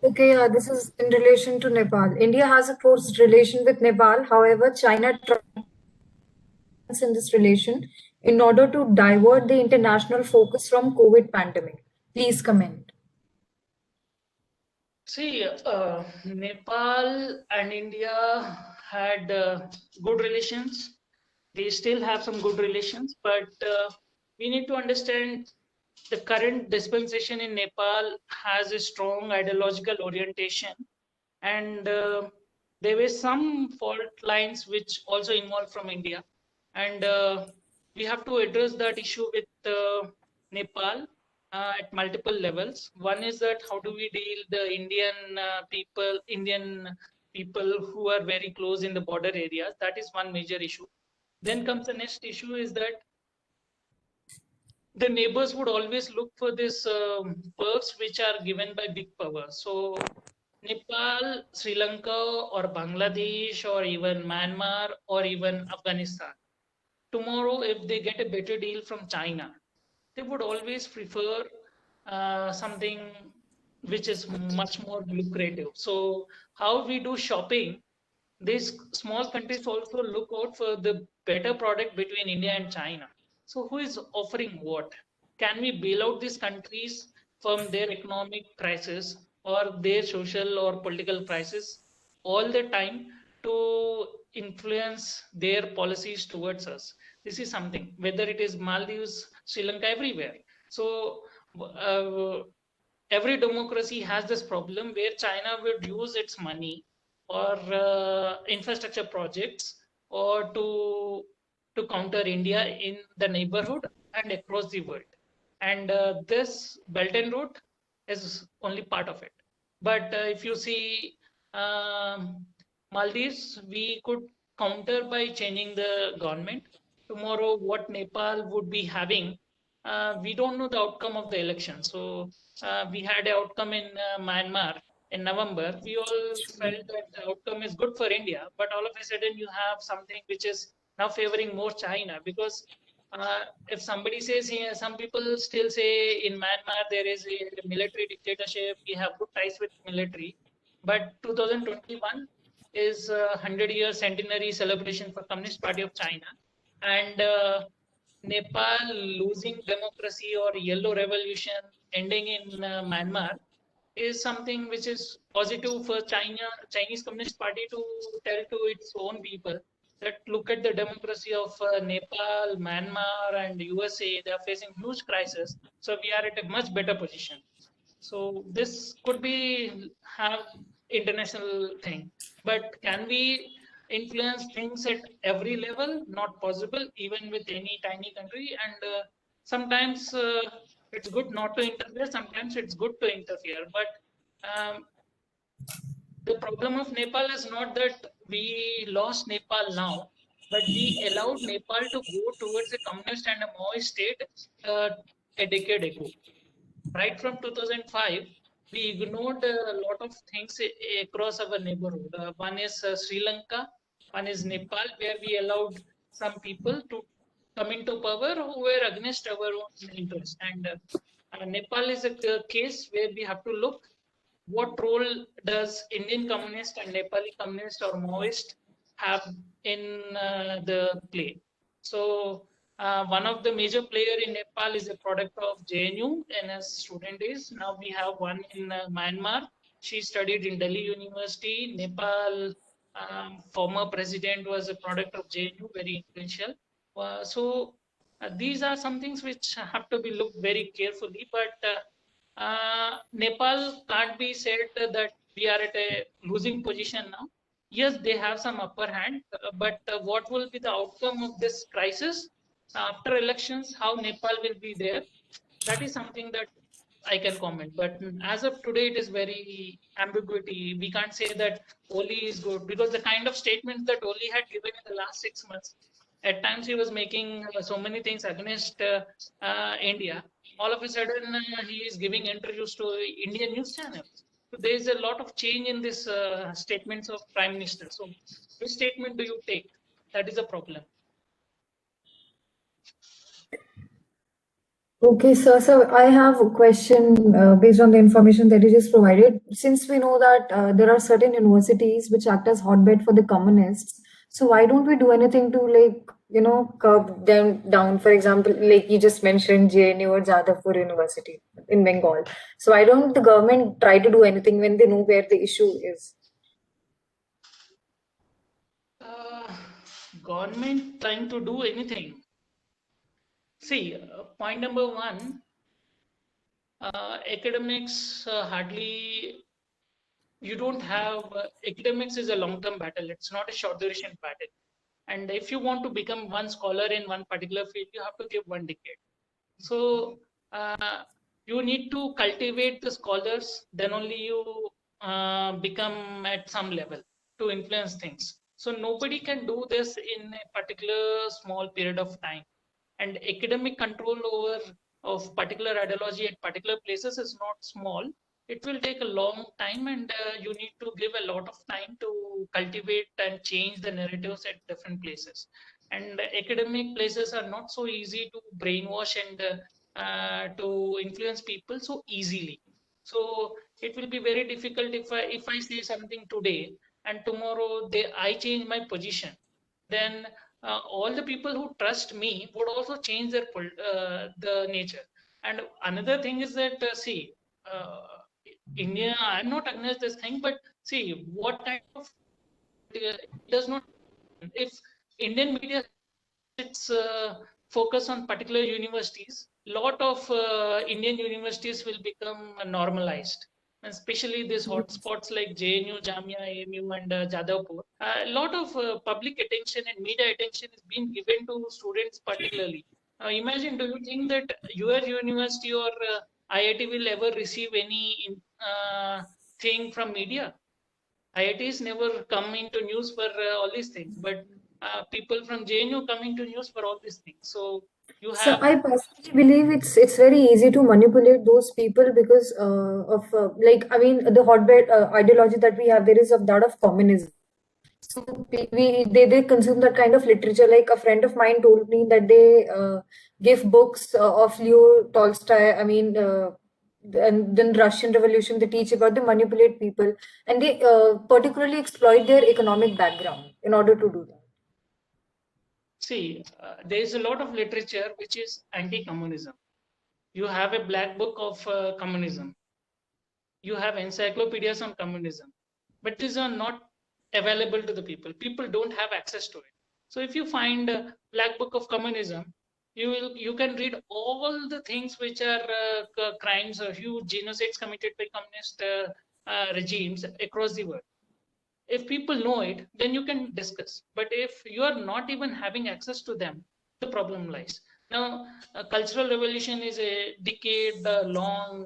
Okay, this is in relation to Nepal. India has a close relation with Nepal. However, China tries in this relation in order to divert the international focus from COVID pandemic. Please comment. See, Nepal and India had good relations. They still have some good relations, but we need to understand the current dispensation in Nepal has a strong ideological orientation, and there were some fault lines which also involved from India, and we have to address that issue with Nepal at multiple levels. One is that how do we deal the Indian people who are very close in the border areas? That is one major issue. Then comes the next issue is that the neighbors would always look for this perks which are given by big power. So Nepal, Sri Lanka, or Bangladesh, or even Myanmar, or even Afghanistan, tomorrow, if they get a better deal from China, they would always prefer something which is much more lucrative. So how we do shopping, these small countries also look out for the better product between India and China. So who is offering what? Can we bail out these countries from their economic crisis or their social or political crisis all the time to influence their policies towards us? This is something, whether it is Maldives, Sri Lanka, everywhere. So every democracy has this problem where China would use its money or infrastructure projects or to counter India in the neighborhood and across the world. And this Belt and Road is only part of it. But if you see Maldives, we could counter by changing the government. Tomorrow, what Nepal would be having, we don't know the outcome of the election. So we had an outcome in Myanmar in November. We all felt that the outcome is good for India, but all of a sudden you have something which is now favoring more China, because if somebody says here, some people still say in Myanmar there is a military dictatorship. We have good ties with military, but 2021 is a 100-year centenary celebration for Communist Party of China, and Nepal losing democracy or yellow revolution ending in Myanmar is something which is positive for Chinese Communist Party to tell to its own people that look at the democracy of Nepal, Myanmar, and USA. They are facing huge crisis, so we are at a much better position. So this could be have international thing, but can we influence things at every level? Not possible, even with any tiny country. And sometimes it's good not to interfere. Sometimes it's good to interfere. But the problem of Nepal is not that we lost Nepal now, but we allowed Nepal to go towards a communist and a Maoist state a decade ago. Right from 2005, we ignored a lot of things across our neighborhood. One is Sri Lanka, one is Nepal, where we allowed some people to come into power who were against our own interest. And Nepal is a case where we have to look what role does Indian communist and Nepali communist or Maoist have in the play. So one of the major player in Nepal is a product of JNU in his student days. Now we have one in Myanmar. She studied in Delhi University. Nepal former president was a product of JNU, very influential. So these are some things which have to be looked very carefully. But Nepal can't be said that we are at a losing position now. Yes, they have some upper hand, but what will be the outcome of this crisis after elections? How Nepal will be there? That is something that I can comment. But as of today, it is very ambiguity. We can't say that Oli is good, because the kind of statements that Oli had given in the last 6 months, at times he was making so many things against India. All of a sudden, he is giving interviews to Indian news channels. So there is a lot of change in this statements of Prime Minister. So which statement do you take? That is a problem. Okay, sir. So I have a question based on the information that you just provided. Since we know that there are certain universities which act as hotbed for the communists, so why don't we do anything to curb them down? For example, like you just mentioned, JNU or Jadavpur University in Bengal. So why don't the government try to do anything when they know where the issue is? Government trying to do anything. See, point number one, academics hardly, you don't have, academics is a long-term battle. It's not a short duration battle. And if you want to become one scholar in one particular field, you have to give 1 decade. So you need to cultivate the scholars, then only you become at some level to influence things. So nobody can do this in a particular small period of time. And academic control over of particular ideology at particular places is not small. It will take a long time, and you need to give a lot of time to cultivate and change the narratives at different places. And academic places are not so easy to brainwash and to influence people so easily. So it will be very difficult if I say something today and tomorrow I change my position, then all the people who trust me would also change their the nature. And another thing is that see, India, I'm not against this thing, but see what kind of it does not. If Indian media its focus on particular universities, lot of Indian universities will become normalized, and especially these hotspots like JNU, Jamia, AMU, and Jadavpur. A lot of public attention and media attention is being given to students particularly. Imagine, do you think that your university or IIT will ever receive any thing from media. IITs never come into news for all these things, but people from JNU come into news for all these things. So you So have I personally believe it's very easy to manipulate those people because of like I mean the hotbed ideology that we have there is of that of communism. So they consume that kind of literature. Like a friend of mine told me that they give books of Leo Tolstoy. I mean, and then Russian Revolution. They teach about they manipulate people, and they particularly exploit their economic background in order to do that. see, there is a lot of literature which is anti-communism. You have a black book of communism. You have encyclopedias on communism, but these are not available to the people. People don't have access to it. So if you find a black book of communism, you can read all the things which are crimes or huge genocides committed by communist regimes across the world. If people know it, then you can discuss. But if you are not even having access to them, the problem lies. Now, cultural revolution is a decade long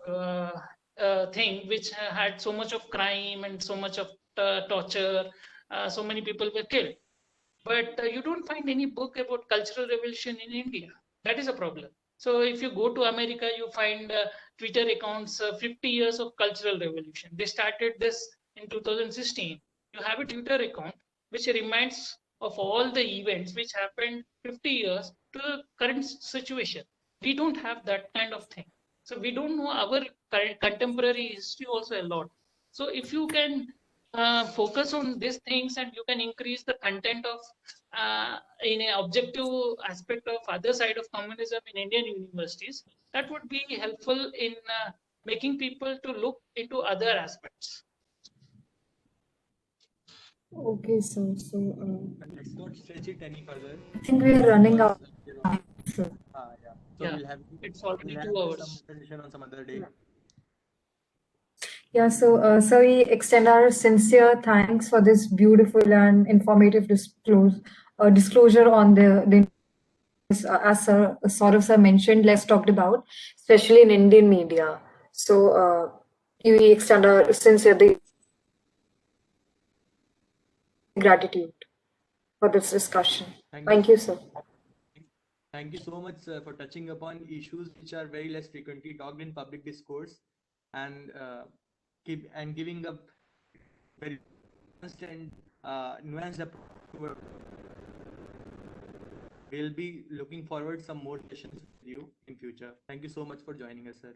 thing which had so much of crime and so much of torture. So many people were killed. But you don't find any book about cultural revolution in India. That is a problem. So if you go to America, you find Twitter accounts 50 years of cultural revolution. They started this in 2016. You have a Twitter account which reminds of all the events which happened 50 years to the current situation. We don't have that kind of thing. So we don't know our contemporary history also a lot. So if you can focus on these things and you can increase the content of in an objective aspect of other side of communism in Indian universities, that would be helpful in making people to look into other aspects. Okay, so And let's not stretch it any further I think we are running because out of time. So, yeah. So Yeah, it's already 2 some hours. session on some other day. yeah, so we extend our sincere thanks for this beautiful and informative disclosure on the as Saurav sir mentioned, less talked about, especially in Indian media. So we extend our sincere gratitude for this discussion. Thank you, sir. Thank you so much for touching upon issues which are very less frequently talked in public discourse, and giving a very nuanced and nuanced approach. We'll be looking forward some more sessions with you in future. Thank you so much for joining us, sir.